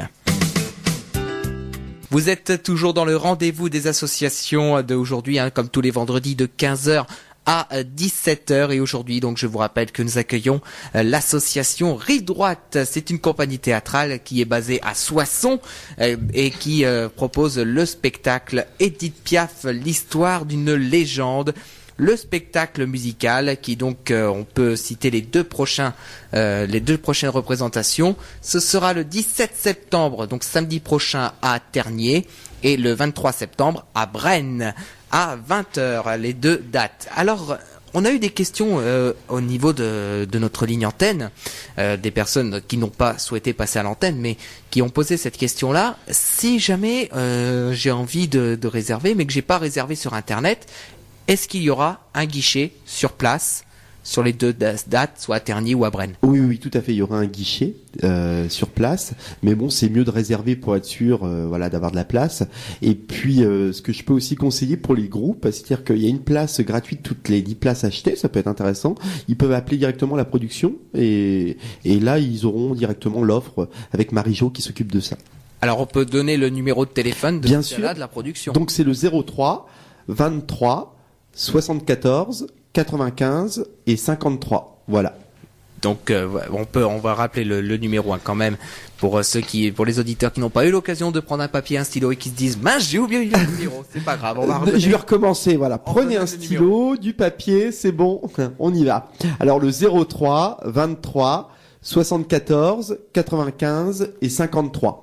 Vous êtes toujours dans le rendez-vous des associations d'aujourd'hui, comme tous les vendredis de 15h à 17h, et aujourd'hui donc je vous rappelle que nous accueillons l'association Rive Droite. C'est une compagnie théâtrale qui est basée à Soissons et qui propose le spectacle Edith Piaf, l'histoire d'une légende. Le spectacle musical qui donc on peut citer les deux prochaines représentations. Ce sera le 17 septembre, donc samedi prochain à Tergnier, et le 23 septembre à Braine à 20h, les deux dates. Alors, on a eu des questions au niveau de notre ligne antenne, des personnes qui n'ont pas souhaité passer à l'antenne, mais qui ont posé cette question-là. Si jamais j'ai envie de réserver, mais que j'ai pas réservé sur Internet, est-ce qu'il y aura un guichet sur place sur les deux dates, soit à Tergnier ou à Braine? Oui, tout à fait. Il y aura un guichet sur place, mais bon, c'est mieux de réserver pour être sûr, d'avoir de la place. Et puis, ce que je peux aussi conseiller pour les groupes, c'est-à-dire qu'il y a une place gratuite toutes les 10 places achetées, ça peut être intéressant. Ils peuvent appeler directement la production et là, ils auront directement l'offre avec Marie-Jo qui s'occupe de ça. Alors, on peut donner le numéro de téléphone de de la production. Donc, c'est le 03 23 74 95 et 53. Voilà. Donc on va rappeler le numéro quand même pour les auditeurs qui n'ont pas eu l'occasion de prendre un papier, un stylo et qui se disent mince, j'ai oublié le numéro. C'est pas grave, on va redonner. Je vais recommencer. Voilà, prenez un stylo, du papier, c'est bon, on y va. Alors le 03 23 74 95 et 53.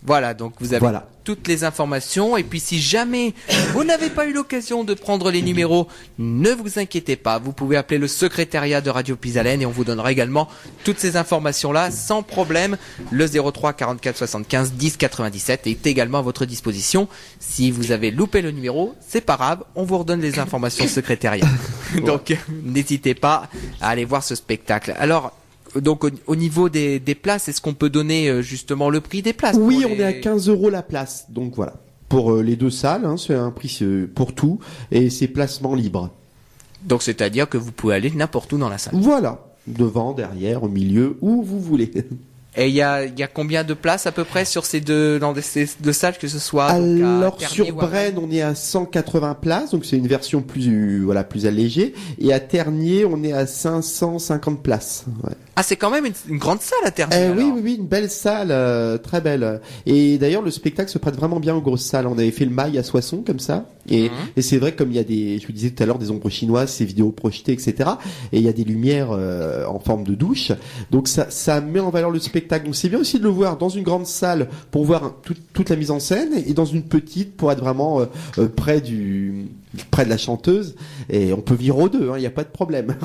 Voilà, donc vous avez Voilà. toutes les informations. Et puis si jamais vous n'avez pas eu l'occasion de prendre les numéros, ne vous inquiétez pas. Vous pouvez appeler le secrétariat de Radio Pisalène et on vous donnera également toutes ces informations-là sans problème. Le 03 44 75 10 97 est également à votre disposition. Si vous avez loupé le numéro, c'est pas grave, on vous redonne les informations secrétariat. Donc n'hésitez pas à aller voir ce spectacle. Alors, donc au niveau des places, est-ce qu'on peut donner justement le prix des places? Oui, pour on est à 15 € la place. Donc voilà. Pour les 2 salles, hein, c'est un prix pour tout. Et c'est placement libre. Donc c'est-à-dire que vous pouvez aller n'importe où dans la salle. Voilà. Devant, derrière, au milieu, où vous voulez. Et il y a combien de places à peu près sur ces deux salles, que ce soit donc, à Alors Ternier sur ou à Braine, on est à 180 places, donc c'est une version plus allégée. Et à Ternier, on est à 550 places. Ouais. Ah, c'est quand même une grande salle à Ternier. Oui, une belle salle, très belle. Et d'ailleurs, le spectacle se prête vraiment bien aux grosses salles. On avait fait le Mail à Soissons comme ça. Et c'est vrai, comme il y a je vous disais tout à l'heure, des ombres chinoises, ces vidéos projetées, etc. Et il y a des lumières en forme de douche. Donc ça met en valeur le spectacle. Donc c'est bien aussi de le voir dans une grande salle pour voir toute la mise en scène et dans une petite pour être vraiment près de la chanteuse. Et on peut vivre aux deux, il n'y a pas de problème.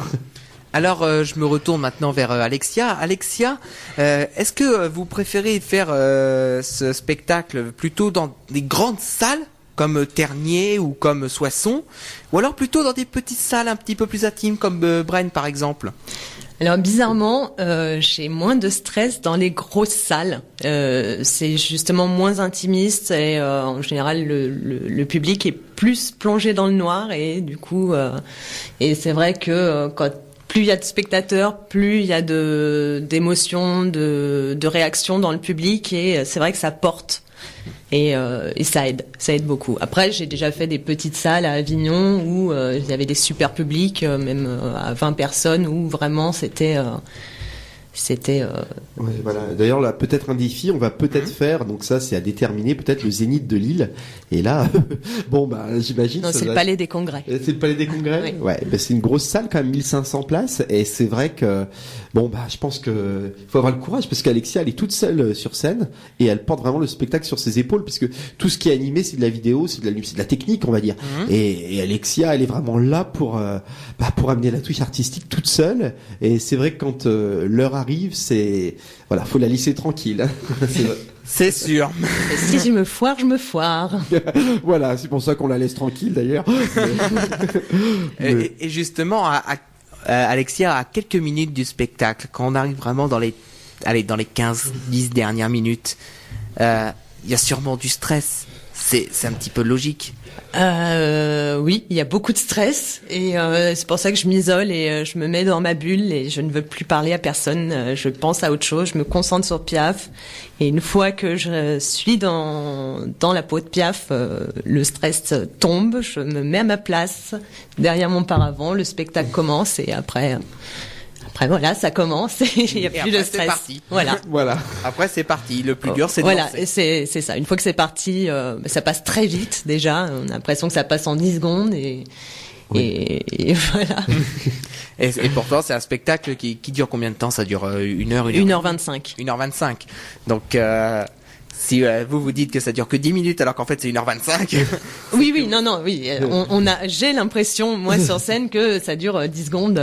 Alors, je me retourne maintenant vers Alexia. Alexia, est-ce que vous préférez faire ce spectacle plutôt dans des grandes salles comme Ternier ou comme Soissons, ou alors plutôt dans des petites salles un petit peu plus intimes comme Braine par exemple? Alors bizarrement, j'ai moins de stress dans les grosses salles. C'est justement moins intimiste et en général le public est plus plongé dans le noir et du coup et c'est vrai que quand plus il y a de spectateurs, plus il y a d'émotions, de réactions dans le public et c'est vrai que ça porte. Et ça aide beaucoup. Après, j'ai déjà fait des petites salles à Avignon où il y avait des super publics, même à 20 personnes, où vraiment c'était Ouais, voilà. D'ailleurs, là, peut-être un défi, on va peut-être faire, donc ça, c'est à déterminer, peut-être le Zénith de Lille. Et là, j'imagine. Non, c'est le Palais des Congrès. C'est le Palais des Congrès. Oui. Ouais, c'est une grosse salle quand même, 1500 places. Et c'est vrai que, je pense que faut avoir le courage parce qu'Alexia, elle est toute seule sur scène et elle porte vraiment le spectacle sur ses épaules puisque tout ce qui est animé, c'est de la vidéo, c'est de la technique, on va dire. Et Alexia, elle est vraiment là pour amener la touche artistique toute seule. Et c'est vrai que quand l'heure arrive, faut la laisser tranquille. C'est sûr. Et si je me foire, je me foire. Voilà, c'est pour ça qu'on la laisse tranquille d'ailleurs. Et justement, Alexia, à quelques minutes du spectacle, quand on arrive vraiment dans les 15-10 dernières minutes, il y a sûrement du stress. C'est un petit peu logique. Oui, il y a beaucoup de stress et c'est pour ça que je m'isole et je me mets dans ma bulle et je ne veux plus parler à personne. Je pense à autre chose, je me concentre sur Piaf et une fois que je suis dans la peau de Piaf, le stress tombe, je me mets à ma place derrière mon paravent, le spectacle commence et après voilà, ça commence et il n'y a plus de stress. C'est parti. Voilà. Après c'est parti. Le plus dur c'est de voilà, lancer. c'est ça. Une fois que c'est parti, ça passe très vite déjà. On a l'impression que ça passe en 10 secondes et voilà. Et pourtant c'est un spectacle qui dure combien de temps? Ça dure 1h25. 1h25. Donc si vous dites que ça dure que 10 minutes alors qu'en fait c'est 1h25. Oui, j'ai l'impression, moi, sur scène, que ça dure 10 secondes,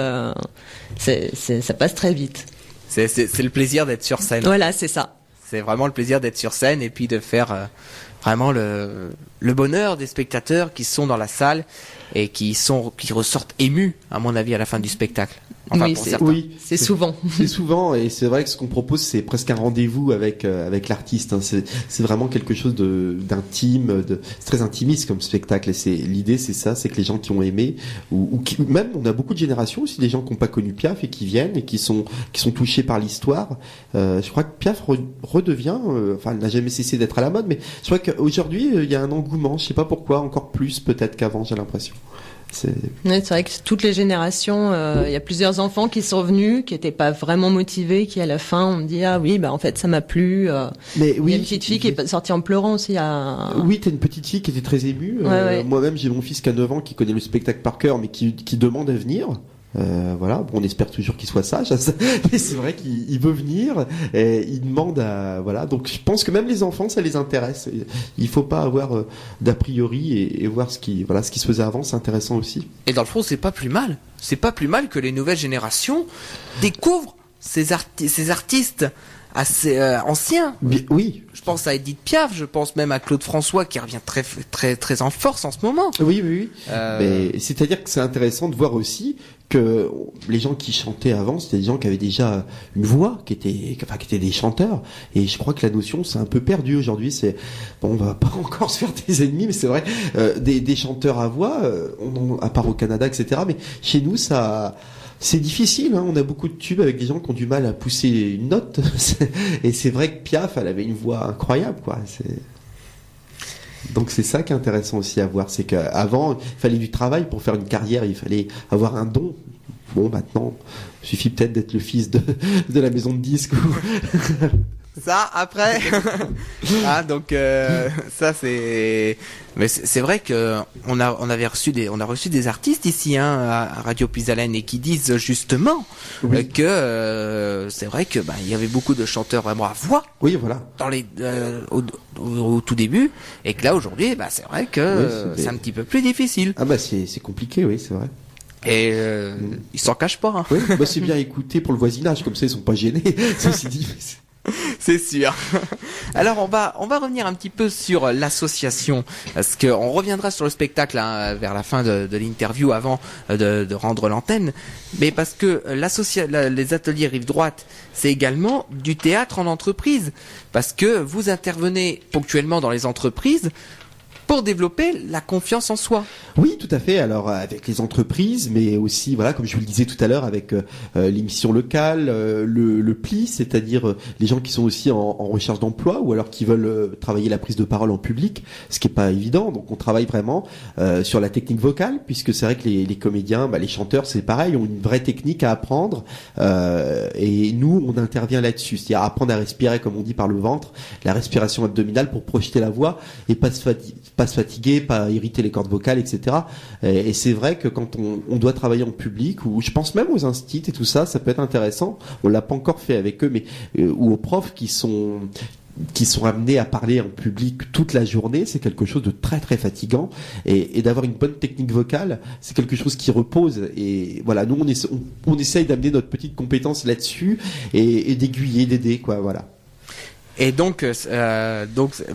ça passe très vite. C'est le plaisir d'être sur scène. Voilà, c'est ça. C'est vraiment le plaisir d'être sur scène et puis de faire vraiment le bonheur des spectateurs qui sont dans la salle et qui ressortent émus, à mon avis, à la fin du spectacle. Enfin, oui, c'est souvent. C'est souvent, et c'est vrai que ce qu'on propose, c'est presque un rendez-vous avec l'artiste. Hein. C'est vraiment quelque chose d'intime, c'est très intimiste comme spectacle. Et l'idée, c'est ça, c'est que les gens qui ont aimé, ou qui, même, on a beaucoup de générations aussi, des gens qui n'ont pas connu Piaf et qui viennent et qui sont touchés par l'histoire. Je crois que Piaf redevient, elle n'a jamais cessé d'être à la mode, mais je crois qu'aujourd'hui, il y a un engouement. Je sais pas pourquoi, encore plus peut-être qu'avant, j'ai l'impression. C'est vrai que toutes les générations, il y a plusieurs enfants qui sont venus, qui étaient pas vraiment motivés, qui à la fin on me dit ah oui en fait ça m'a plu. Mais oui, il y a une petite fille qui est sortie en pleurant aussi. Oui, t'as une petite fille qui était très émue. Ouais. Moi-même j'ai mon fils qui a 9 ans qui connaît le spectacle par cœur mais qui demande à venir. Voilà, bon, on espère toujours qu'il soit sage, mais c'est vrai qu'il veut venir, et il demande à, voilà. Donc je pense que même les enfants, ça les intéresse. Il faut pas avoir d'a priori et voir ce qui se faisait avant, c'est intéressant aussi. Et dans le fond, c'est pas plus mal. C'est pas plus mal que les nouvelles générations découvrent ces artistes assez anciens. Oui. Je pense à Edith Piaf, je pense même à Claude François qui revient très très très en force en ce moment. Oui. Mais c'est-à-dire que c'est intéressant de voir aussi que les gens qui chantaient avant, c'était des gens qui avaient déjà une voix, qui étaient des chanteurs. Et je crois que la notion s'est un peu perdue aujourd'hui. C'est bon, on va pas encore se faire des ennemis, mais c'est vrai, des chanteurs à voix, à part au Canada, etc. Mais chez nous, c'est difficile, hein. On a beaucoup de tubes avec des gens qui ont du mal à pousser une note. Et c'est vrai que Piaf, elle avait une voix incroyable, quoi. Donc c'est ça qui est intéressant aussi à voir, c'est qu'avant, il fallait du travail pour faire une carrière, il fallait avoir un don. Bon, maintenant, il suffit peut-être d'être le fils de la maison de disques. Ça, après. Donc ça c'est. Mais c'est vrai que on a reçu des artistes ici, hein, à Radio Pisalène, et qui disent justement que c'est vrai que il y avait beaucoup de chanteurs vraiment à voix. Oui, voilà. Dans les au tout début, et que là aujourd'hui, c'est vrai que c'est un petit peu plus difficile. Ah c'est compliqué, oui, c'est vrai. Et ils s'en cachent pas. Hein. Oui, c'est bien écouté pour le voisinage, comme ça ils sont pas gênés. Ceci dit. C'est sûr. Alors on va revenir un petit peu sur l'association, parce que on reviendra sur le spectacle vers la fin de l'interview, avant de rendre l'antenne, mais parce que les ateliers Rive Droite, c'est également du théâtre en entreprise, parce que vous intervenez ponctuellement dans les entreprises pour développer la confiance en soi. Oui, tout à fait. Alors avec les entreprises, mais aussi, voilà, comme je vous le disais tout à l'heure, avec l'émission locale, le PLI, c'est-à-dire les gens qui sont aussi en recherche d'emploi ou alors qui veulent travailler la prise de parole en public, ce qui est pas évident. Donc on travaille vraiment sur la technique vocale, puisque c'est vrai que les comédiens, les chanteurs, c'est pareil, ont une vraie technique à apprendre. Et nous, on intervient là-dessus, c'est-à-dire apprendre à respirer, comme on dit, par le ventre, la respiration abdominale pour projeter la voix et pas se fatiguer, pas irriter les cordes vocales, etc. Et c'est vrai que quand on doit travailler en public, ou je pense même aux instits et tout ça, ça peut être intéressant. On l'a pas encore fait avec eux, mais ou aux profs qui sont amenés à parler en public toute la journée, c'est quelque chose de très très fatigant, et d'avoir une bonne technique vocale, c'est quelque chose qui repose. Et voilà, nous on essaye d'amener notre petite compétence là-dessus et d'aiguiller, d'aider, quoi, voilà. Et donc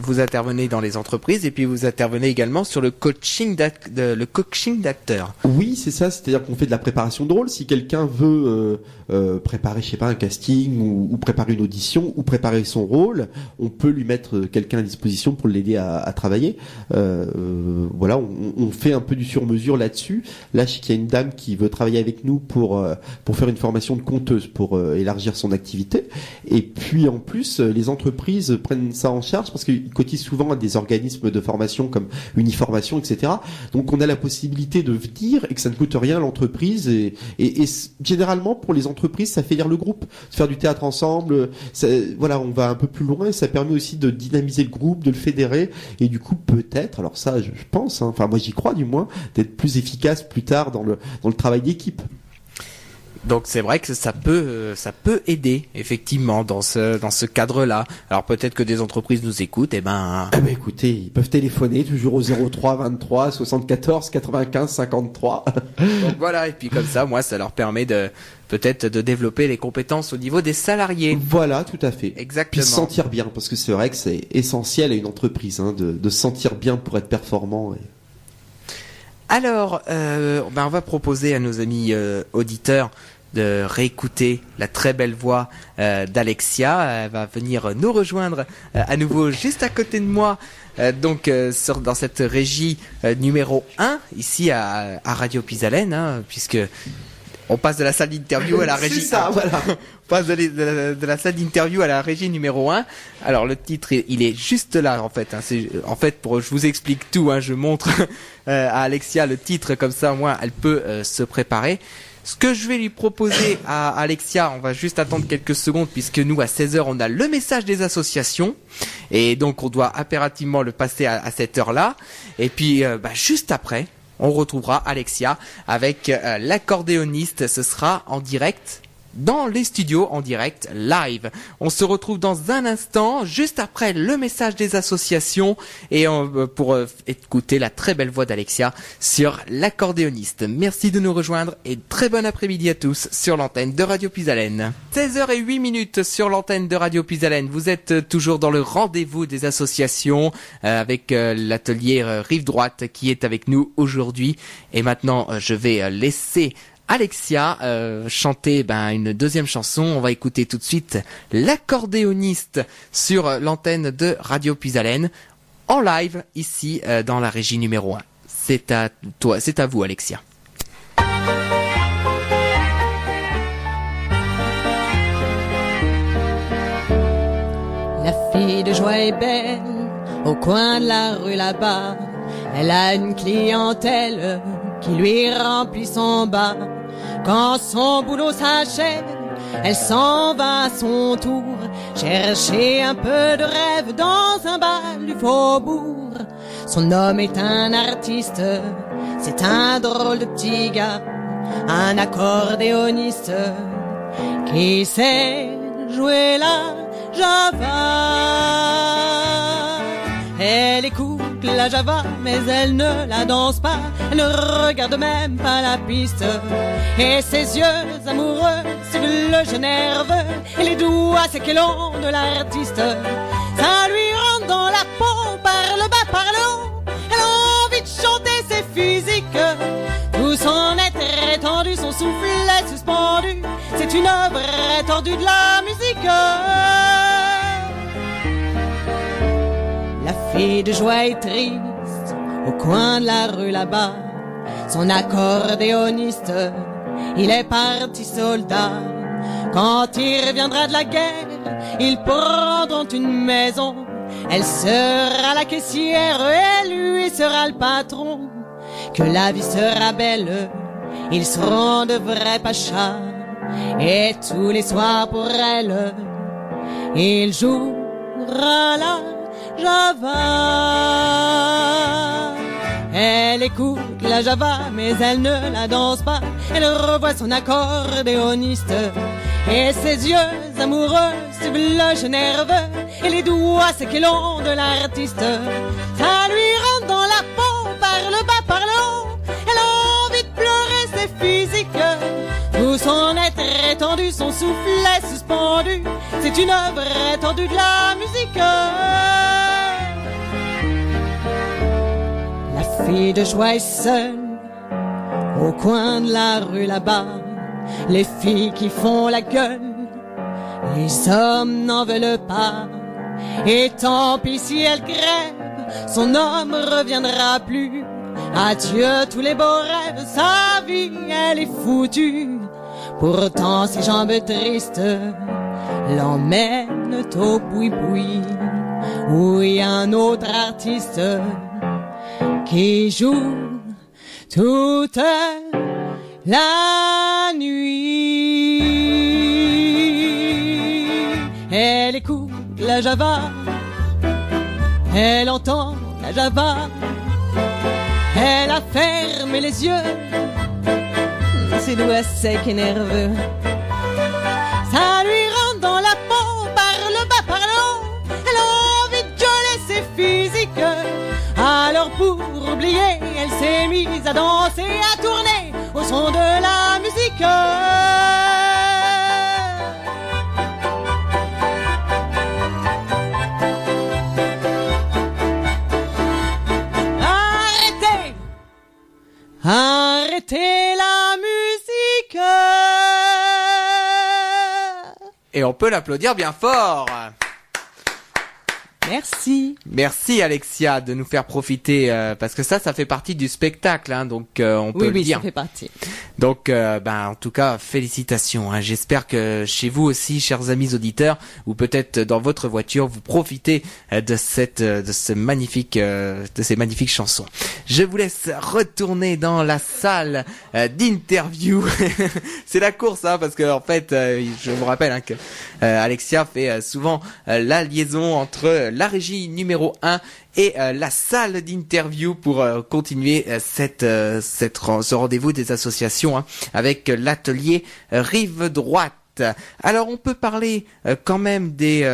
vous intervenez dans les entreprises, et puis vous intervenez également sur le coaching d'acteurs. Oui, c'est ça. C'est-à-dire qu'on fait de la préparation de rôle. Si quelqu'un veut préparer, je sais pas, un casting ou préparer une audition ou préparer son rôle, on peut lui mettre quelqu'un à disposition pour l'aider à travailler. Voilà, on fait un peu du sur-mesure là-dessus. Là, je sais qu'il y a une dame qui veut travailler avec nous pour faire une formation de conteuse, pour élargir son activité. Et puis en plus, les entreprises prennent ça en charge parce qu'ils cotisent souvent à des organismes de formation comme Uniformation, etc. Donc on a la possibilité de venir et que ça ne coûte rien à l'entreprise, et généralement pour les entreprises ça fait lire le groupe, de faire du théâtre ensemble, voilà, on va un peu plus loin, et ça permet aussi de dynamiser le groupe, de le fédérer, et du coup peut-être, alors ça je pense, enfin moi j'y crois du moins, d'être plus efficace plus tard dans le travail d'équipe. Donc c'est vrai que ça peut aider effectivement dans ce cadre-là. Alors peut-être que des entreprises nous écoutent, écoutez, ils peuvent téléphoner toujours au 03 23 74 95 53. Donc voilà, et puis comme ça, moi ça leur permet peut-être de développer les compétences au niveau des salariés. Voilà, tout à fait. Exactement. Puis se sentir bien, parce que c'est vrai que c'est essentiel à une entreprise, hein, de se sentir bien pour être performant. Alors, on va proposer à nos amis auditeurs de réécouter la très belle voix d'Alexia. Elle va venir nous rejoindre à nouveau juste à côté de moi, dans cette régie numéro 1, ici à Radio Pisalène, hein, puisque on passe de la salle d'interview à la régie. C'est ça, voilà. On passe de la salle d'interview à la régie numéro 1. Alors le titre, il est juste là en fait. Hein. Je vous explique tout. Hein. Je montre à Alexia le titre, comme ça, au moins, elle peut se préparer. Ce que je vais lui proposer à Alexia, on va juste attendre quelques secondes, puisque nous, à 16h, on a le message des associations. Et donc, on doit impérativement le passer à cette heure-là. Et puis, juste après, on retrouvera Alexia avec l'accordéoniste. Ce sera en direct dans les studios, en direct, live. On se retrouve dans un instant, juste après le message des associations, et pour écouter la très belle voix d'Alexia sur l'accordéoniste. Merci de nous rejoindre et très bon après-midi à tous sur l'antenne de Radio Puisalène. 16h08 sur l'antenne de Radio Puisalène. Vous êtes toujours dans le rendez-vous des associations avec l'atelier Rive Droite qui est avec nous aujourd'hui. Et maintenant, je vais laisser Alexia chanter une deuxième chanson. On va écouter tout de suite l'accordéoniste sur l'antenne de Radio Puisalène en live ici dans la régie numéro 1. C'est à toi, c'est à vous Alexia. La fille de joie est belle au coin de la rue là-bas. Elle a une clientèle qui lui remplit son bas. Quand son boulot s'achève, elle s'en va à son tour chercher un peu de rêve dans un bal du faubourg. Son homme est un artiste, c'est un drôle de petit gars, un accordéoniste qui sait jouer la java. Elle écoute la java, mais elle ne la danse pas. Elle ne regarde même pas la piste. Et ses yeux amoureux suivent le jeu nerveux et les doigts séquelons de l'artiste. Ça lui rentre dans la peau, par le bas, par le haut. Elle a envie de chanter, c'est physique. Tout son être étendu, son souffle est suspendu. C'est une œuvre étendue de la musique. La fille de joie est triste au coin de la rue là-bas. Son accordéoniste, il est parti soldat. Quand il reviendra de la guerre, ils prendront une maison. Elle sera la caissière et lui sera le patron. Que la vie sera belle, ils seront de vrais pachas. Et tous les soirs pour elle, il jouera la java. Elle écoute la java, mais elle ne la danse pas. Elle revoit son accordéoniste et ses yeux amoureux suivent le jeu nerveux et les doigts séquelons de l'artiste. Ça lui rentre dans la peau, par le bas, par le haut. Elle a envie de pleurer, c'est physique. Tout son être étendu, son souffle est suspendu. C'est une œuvre étendue de la musique. La fille de joie est seule au coin de la rue là-bas. Les filles qui font la gueule, les hommes n'en veulent pas. Et tant pis si elle crève, son homme reviendra plus. Adieu tous les beaux rêves, sa vie elle est foutue. Pourtant ses jambes tristes l'emmènent au boui-boui, où il y a un autre artiste qui joue toute la nuit. Elle écoute la java, elle entend la java, elle a fermé les yeux, ses doigts secs et nerveux. Ça lui rentre dans la peau, par le bas, par le haut. Elle a envie de gueuler, c'est physique. Alors pour oublier, elle s'est mise à danser, à tourner au son de la musique. Arrêtez, arrêtez la musique. Et on peut l'applaudir bien fort. Merci. Merci Alexia de nous faire profiter parce que ça fait partie du spectacle, hein, donc on peut le dire. Oui, ça fait partie. Donc, en tout cas, félicitations. Hein. J'espère que chez vous aussi, chers amis auditeurs, ou peut-être dans votre voiture, vous profitez de ces magnifiques chansons. Je vous laisse retourner dans la salle d'interview. C'est la course, hein, parce que en fait, je vous rappelle que Alexia fait souvent la liaison entre la régie numéro 1 et la salle d'interview pour continuer ce rendez-vous des associations hein, avec l'atelier Rive Droite. Alors on peut parler quand même du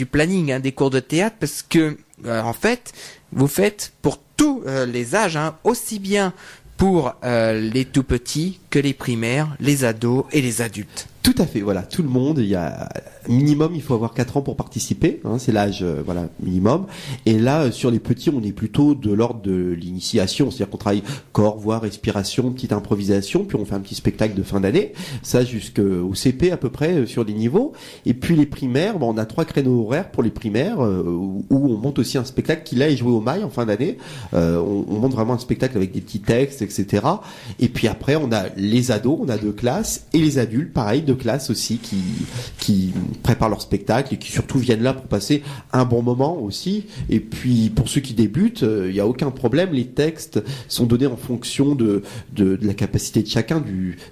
planning hein, des cours de théâtre parce que en fait vous faites pour tous les âges, hein, aussi bien pour les tout petits que les primaires, les ados et les adultes. Tout à fait, voilà, tout le monde, il y a minimum, il faut avoir 4 ans pour participer, hein, c'est l'âge voilà minimum. Et là, sur les petits, on est plutôt de l'ordre de l'initiation, c'est-à-dire qu'on travaille corps, voix, respiration, petite improvisation, puis on fait un petit spectacle de fin d'année, ça jusqu'au CP à peu près sur les niveaux. Et puis les primaires, on a 3 créneaux horaires pour les primaires où on monte aussi un spectacle qui là est joué au mail en fin d'année. On monte vraiment un spectacle avec des petits textes, etc. Et puis après, on a les ados, on a 2 classes, et les adultes, pareil, 2 classes aussi qui préparent leur spectacle et qui surtout viennent là pour passer un bon moment aussi. Et puis pour ceux qui débutent, il n'y a aucun problème, les textes sont donnés en fonction de la capacité de chacun.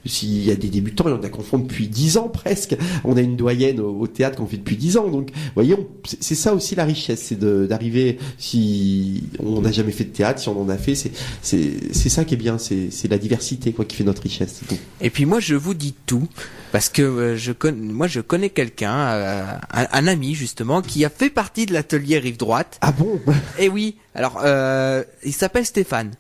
S'il y a des débutants, il y en a qu'on font depuis 10 ans presque. On a une doyenne au théâtre qu'on fait depuis 10 ans. Donc vous voyez, c'est ça aussi la richesse, c'est d'arriver, si on n'a jamais fait de théâtre, si on en a fait, c'est ça qui est bien, c'est la diversité quoi qui fait notre richesse. Et puis moi je vous dis tout parce que je connais quelqu'un, un ami justement, qui a fait partie de l'atelier Rive Droite. Ah bon? Et oui, alors il s'appelle Stéphane.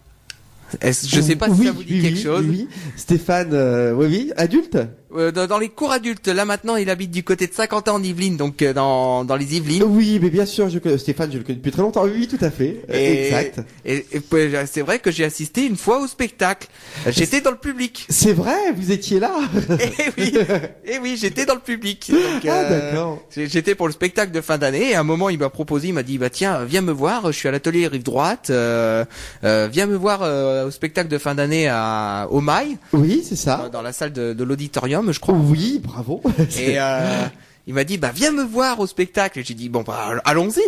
Je sais pas si ça vous dit quelque chose. Oui, Stéphane, oui, adulte? Dans les cours adultes, là maintenant il habite du côté de Saint-Quentin en Yvelines, donc dans les Yvelines. Oui, mais bien sûr, Stéphane, je le connais depuis très longtemps. Oui, tout à fait. Exact. Et c'est vrai que j'ai assisté une fois au spectacle. J'étais dans le public. C'est vrai, vous étiez là. Et oui, j'étais dans le public. Donc, d'accord. J'étais pour le spectacle de fin d'année et à un moment il m'a proposé, il m'a dit bah tiens, viens me voir, je suis à l'atelier Rive Droite, viens me voir au spectacle de fin d'année au Mail. Oui, c'est ça. Dans la salle de l'auditorium. Je crois. Oui, bravo. Et il m'a dit bah viens me voir au spectacle. Et j'ai dit bon bah allons-y.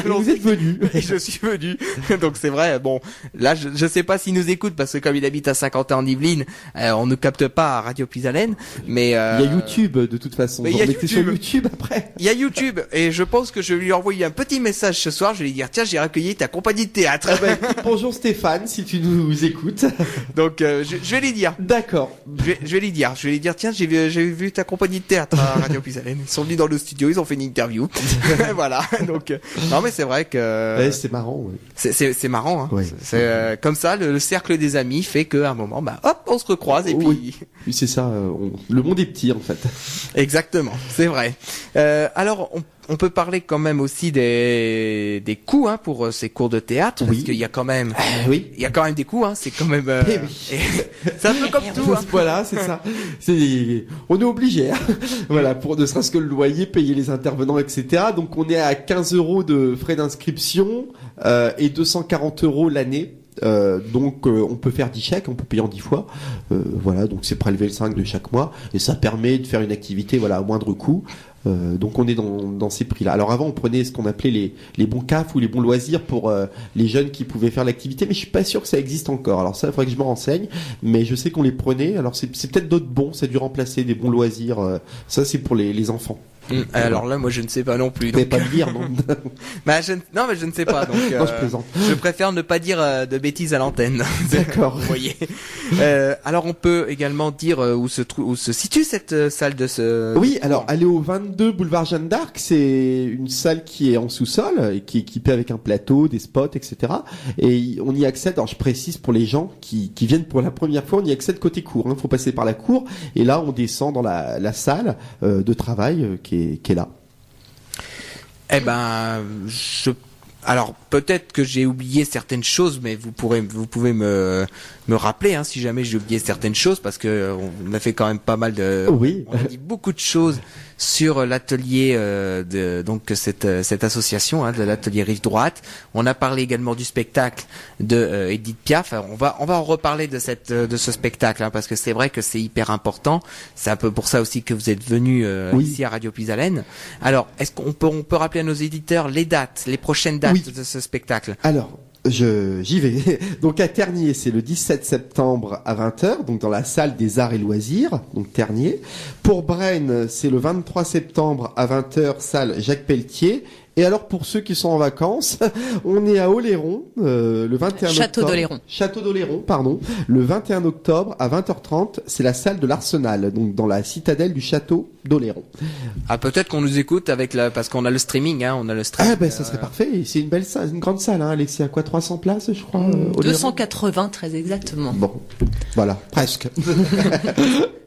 Vous êtes venu. Et je suis venu. Donc c'est vrai. Bon là je sais pas s'il nous écoute parce que comme il habite à Saint-Quentin en Yvelines, on ne capte pas à Radio Pisalène. Mais il y a YouTube de toute façon. Mais il y a sur YouTube après. Il y a YouTube et je pense que je vais lui envoyer un petit message ce soir. Je vais lui dire tiens j'ai accueilli ta compagnie de théâtre. Bonjour Stéphane si tu nous écoutes. Donc je vais lui dire. D'accord. Je vais lui dire tiens j'ai vu ta compagnie de théâtre à Radio Pisalène. Ils sont venus dans le studio, ils ont fait une interview. Voilà. Donc non mais c'est vrai que ouais, c'est marrant. Ouais. C'est marrant. Hein. Ouais. C'est comme ça le cercle des amis fait qu'à un moment bah hop on se recroise et puis. Oui, c'est ça. Le monde est petit en fait. Exactement, c'est vrai. Alors on peut parler quand même aussi des coûts hein, pour ces cours de théâtre parce qu'il y a quand même il y a quand même des coûts hein, c'est quand même c'est un peu comme tout hein. Voilà, c'est ça. On est obligé hein. Voilà, pour ne serait-ce que le loyer, payer les intervenants, etc. Donc on est à 15 € de frais d'inscription et 240 € l'année. Donc on peut faire 10 chèques, on peut payer en 10 fois. Voilà, donc c'est prélevé le 5 de chaque mois et ça permet de faire une activité voilà à moindre coût. Donc on est dans ces prix-là. Alors avant on prenait ce qu'on appelait les bons CAF ou les bons loisirs pour les jeunes qui pouvaient faire l'activité, mais je suis pas sûr que ça existe encore. Alors ça, il faudrait que je me renseigne, mais je sais qu'on les prenait. Alors c'est peut-être d'autres bons, ça a dû remplacer des bons loisirs. Ça c'est pour les enfants. Alors là, moi, je ne sais pas non plus. Vous pouvez pas le dire, non? Bah, non, mais je ne sais pas. Donc, non, je plaisante. Je préfère ne pas dire de bêtises à l'antenne. D'accord. Vous voyez. Alors, on peut également dire où se situe cette salle de ce. Oui, alors, aller au 22 boulevard Jeanne d'Arc, c'est une salle qui est en sous-sol et qui est équipée avec un plateau, des spots, etc. Et on y accède. Alors, je précise pour les gens qui viennent pour la première fois, on y accède côté cour. Hein. Faut passer par la cour et là, on descend dans la salle de travail qui est là. Eh ben, alors peut-être que j'ai oublié certaines choses, mais vous pouvez me rappeler hein, si jamais j'ai oublié certaines choses parce que on a fait quand même pas mal de. Oui. On a dit beaucoup de choses sur l'atelier donc cette association hein, de l'atelier Rive Droite. On a parlé également du spectacle de Edith Piaf. Alors, on va en reparler de ce spectacle hein, parce que c'est vrai que c'est hyper important. C'est un peu pour ça aussi que vous êtes venu ici à Radio Pisalène. Alors, est-ce qu'on peut rappeler à nos éditeurs les prochaines dates de ce spectacle? Alors, j'y vais. Donc à Ternier, c'est le 17 septembre à 20h, donc dans la salle des arts et loisirs, donc Ternier. Pour Braine, c'est le 23 septembre à 20h, salle Jacques Pelletier. Et alors pour ceux qui sont en vacances, on est à Oléron le 21 Château octobre. d'Oléron. Château d'Oléron, pardon. Le 21 octobre à 20h30, c'est la salle de l'Arsenal, donc dans la citadelle du château d'Oléron. Ah, peut-être qu'on nous écoute parce qu'on a le streaming, hein, on a le streaming. Ah ben ça serait parfait. Et c'est une belle salle, une grande salle, hein, Alexia. Quoi, 300 places, je crois. Oléron 280 très exactement. Bon, voilà, presque.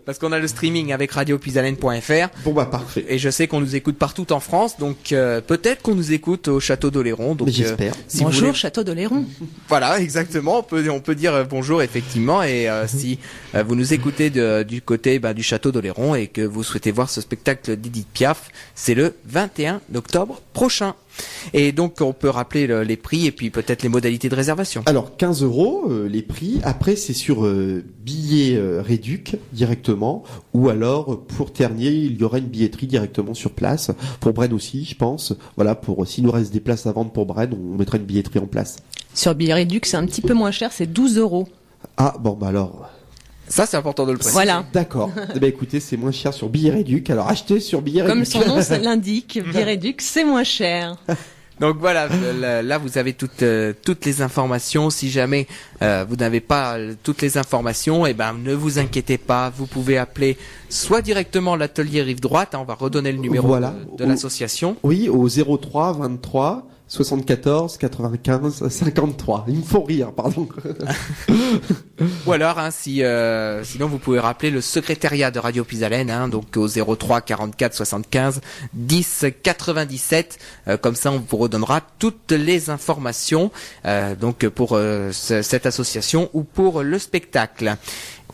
Parce qu'on a le streaming avec radiopuisalène.fr. Bon bah parfait. Et je sais qu'on nous écoute partout en France, donc peut-être qu'on nous écoute au château d'Oléron. Donc J'espère. si vous Bonjour, voulez- Château d'Oléron. Voilà, exactement. On peut dire bonjour effectivement. Et si vous nous écoutez du côté du château d'Oléron et que vous souhaitez voir ce spectacle d'Edith Piaf, c'est le 21 octobre prochain. Et donc on peut rappeler les prix et puis peut-être les modalités de réservation. Alors 15 € les prix. Après c'est sur billets Réduc directement, ou alors pour Ternier il y aura une billetterie directement sur place. Pour Brenne aussi, je pense. Voilà, pour s'il nous reste des places à vendre pour Brenne, on mettra une billetterie en place. Sur Billet Réduc, c'est un petit peu moins cher, c'est 12 €. Ah bon bah alors. Ça c'est important de le préciser. Voilà. D'accord. Eh ben écoutez, c'est moins cher sur billet Réduc. Alors achetez sur billet Comme Réduc. son nom l'indique, Billet Réduc, c'est moins cher. Donc voilà, là vous avez toutes les informations. Si jamais vous n'avez pas toutes les informations, eh ben ne vous inquiétez pas, vous pouvez appeler soit directement l'atelier Rive Droite, hein, on va redonner le numéro Voilà. de l'association. Oui, au 03 23 74 95 53. Ils me font rire, pardon. Ou alors, sinon vous pouvez rappeler le secrétariat de Radio Puisalène, hein, donc au 03 44 75 10 97. Comme ça, on vous redonnera toutes les informations, donc pour cette association ou pour le spectacle.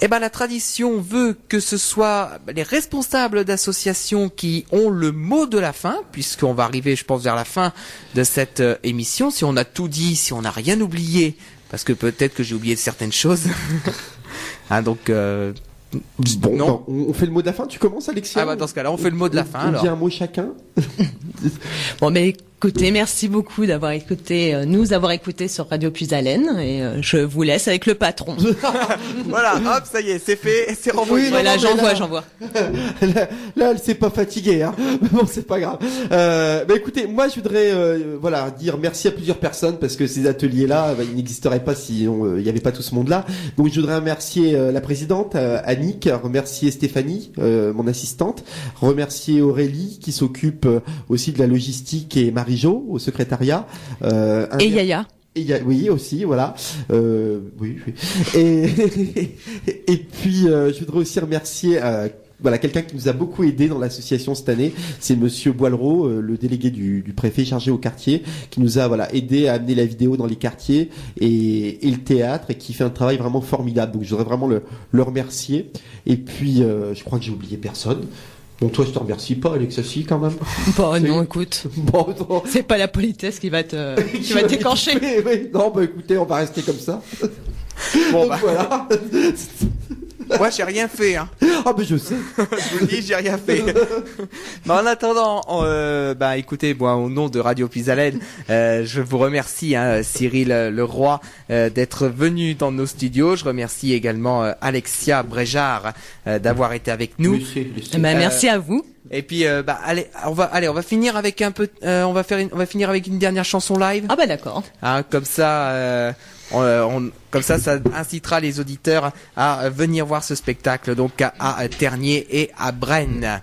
Eh ben, la tradition veut que ce soit les responsables d'associations qui ont le mot de la fin, puisqu'on va arriver, je pense, vers la fin de cette émission. Si on a tout dit, si on n'a rien oublié, parce que peut-être que j'ai oublié certaines choses. Hein, donc, Bon, non. on fait le mot de la fin. Tu commences, Alexia? Ah bah dans ce cas-là, on fait le mot de la fin. On Alors. dit un mot chacun. Bon, mais écoutez, merci beaucoup d'avoir écouté, nous avoir écouté sur Radio Puisalène, et je vous laisse avec le patron. Voilà, hop, ça y est, c'est fait, c'est renvoyé. Oui, Voilà, non, mais là- j'envoie. Là, elle s'est pas fatiguée, hein. Mais bon, c'est pas grave. Bah écoutez, moi, je voudrais, dire merci à plusieurs personnes parce que ces ateliers-là, ils n'existeraient pas si il y avait pas tout ce monde-là. Donc, je voudrais remercier la présidente, Annick, remercier Stéphanie, mon assistante, remercier Aurélie qui s'occupe aussi de la logistique et Marie-Jo au secrétariat. Et Yaya. Oui, aussi, voilà. Oui. Et puis, je voudrais aussi remercier quelqu'un qui nous a beaucoup aidé dans l'association cette année, c'est Monsieur Boilereau, le délégué du préfet chargé au quartier, qui nous a aidé à amener la vidéo dans les quartiers et le théâtre, et qui fait un travail vraiment formidable. Donc je voudrais vraiment le remercier. Et puis je crois que j'ai oublié personne. Bon, toi je te remercie pas, Alexia, si, quand même. Bon, non, écoute. Bon, non. C'est pas la politesse qui va te déclencher. Oui, non, écoutez, on va rester comme ça. Bon, Donc, voilà. Moi, j'ai rien fait, hein. Ah, mais je sais. Je vous dis, j'ai rien fait. Mais en attendant, écoutez, au nom de Radio Puisalène, je vous remercie, hein, Cyril Leroy, d'être venu dans nos studios. Je remercie également Alexia Bréjard d'avoir été avec nous. Merci à vous. Et puis, on va finir avec un peu, on va finir avec une dernière chanson live. Ah bah d'accord. Hein, comme ça, ça incitera les auditeurs à venir voir ce spectacle, donc à Ternier et à Brenne.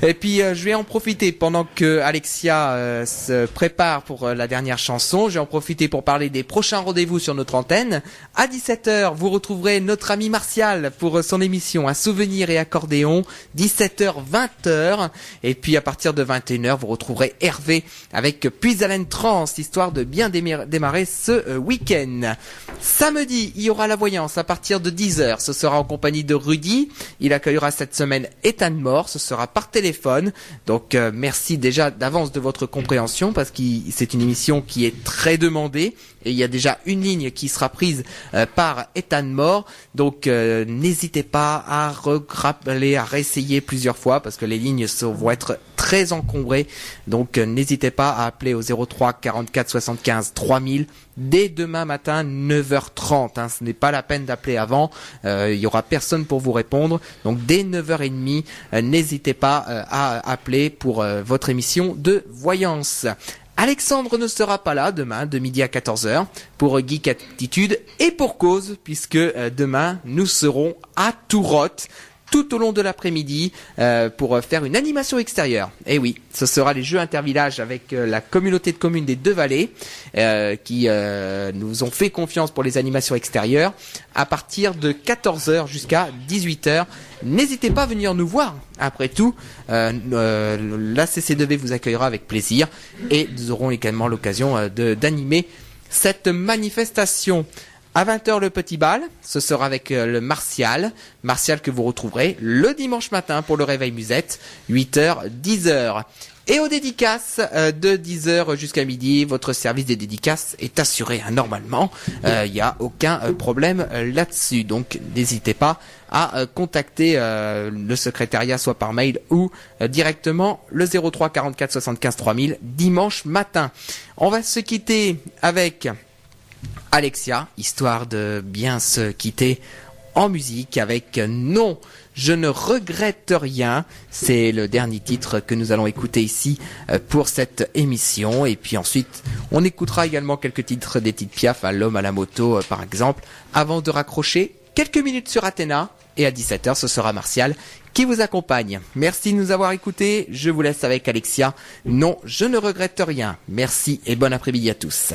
Et puis je vais en profiter pendant que Alexia se prépare pour la dernière chanson. Je vais en profiter pour parler des prochains rendez-vous sur notre antenne. À 17h, vous retrouverez notre ami Martial pour son émission Un souvenir et accordéon. 17h, 20h. Et puis à partir de 21h, vous retrouverez Hervé avec Puisalène Trans, histoire de bien démarrer ce week-end. Samedi, il y aura la voyance à partir de 10h. Ce sera en compagnie de Rudy. Il accueillera cette semaine Ethan Moore. Ce sera par téléphone. Donc merci déjà d'avance de votre compréhension parce que c'est une émission qui est très demandée. Et il y a déjà une ligne qui sera prise par Ethan Moore. Donc n'hésitez pas à rappeler, à réessayer plusieurs fois parce que les lignes vont être très encombrées. Donc n'hésitez pas à appeler au 03 44 75 3000 dès demain matin 9h30. Ce n'est pas la peine d'appeler avant. Il y aura personne pour vous répondre. Donc dès 9h30, n'hésitez pas à appeler pour votre émission de voyance. Alexandre ne sera pas là demain de midi à 14h pour Geek Attitude et pour cause puisque demain nous serons à Tourotte tout au long de l'après-midi pour faire une animation extérieure. Et oui, ce sera les Jeux Intervillages avec la communauté de communes des Deux-Vallées qui nous ont fait confiance pour les animations extérieures à partir de 14h jusqu'à 18h. N'hésitez pas à venir nous voir. Après tout, la CC2V vous accueillera avec plaisir et nous aurons également l'occasion d'animer cette manifestation. À 20h, le petit bal, ce sera avec le Martial que vous retrouverez le dimanche matin pour le réveil musette, 8h, 10h. Et aux dédicaces, de 10h jusqu'à midi, votre service des dédicaces est assuré normalement. Il n'y a aucun problème là-dessus. Donc n'hésitez pas à contacter le secrétariat soit par mail ou directement le 03 44 75 3000 dimanche matin. On va se quitter avec Alexia, histoire de bien se quitter en musique avec Non, je ne regrette rien. C'est le dernier titre que nous allons écouter ici pour cette émission. Et puis ensuite, on écoutera également quelques titres d'Edith Piaf, L'homme à la moto par exemple, avant de raccrocher quelques minutes sur Athéna. Et à 17h, ce sera Martial qui vous accompagne. Merci de nous avoir écoutés. Je vous laisse avec Alexia. Non, je ne regrette rien. Merci et bon après-midi à tous.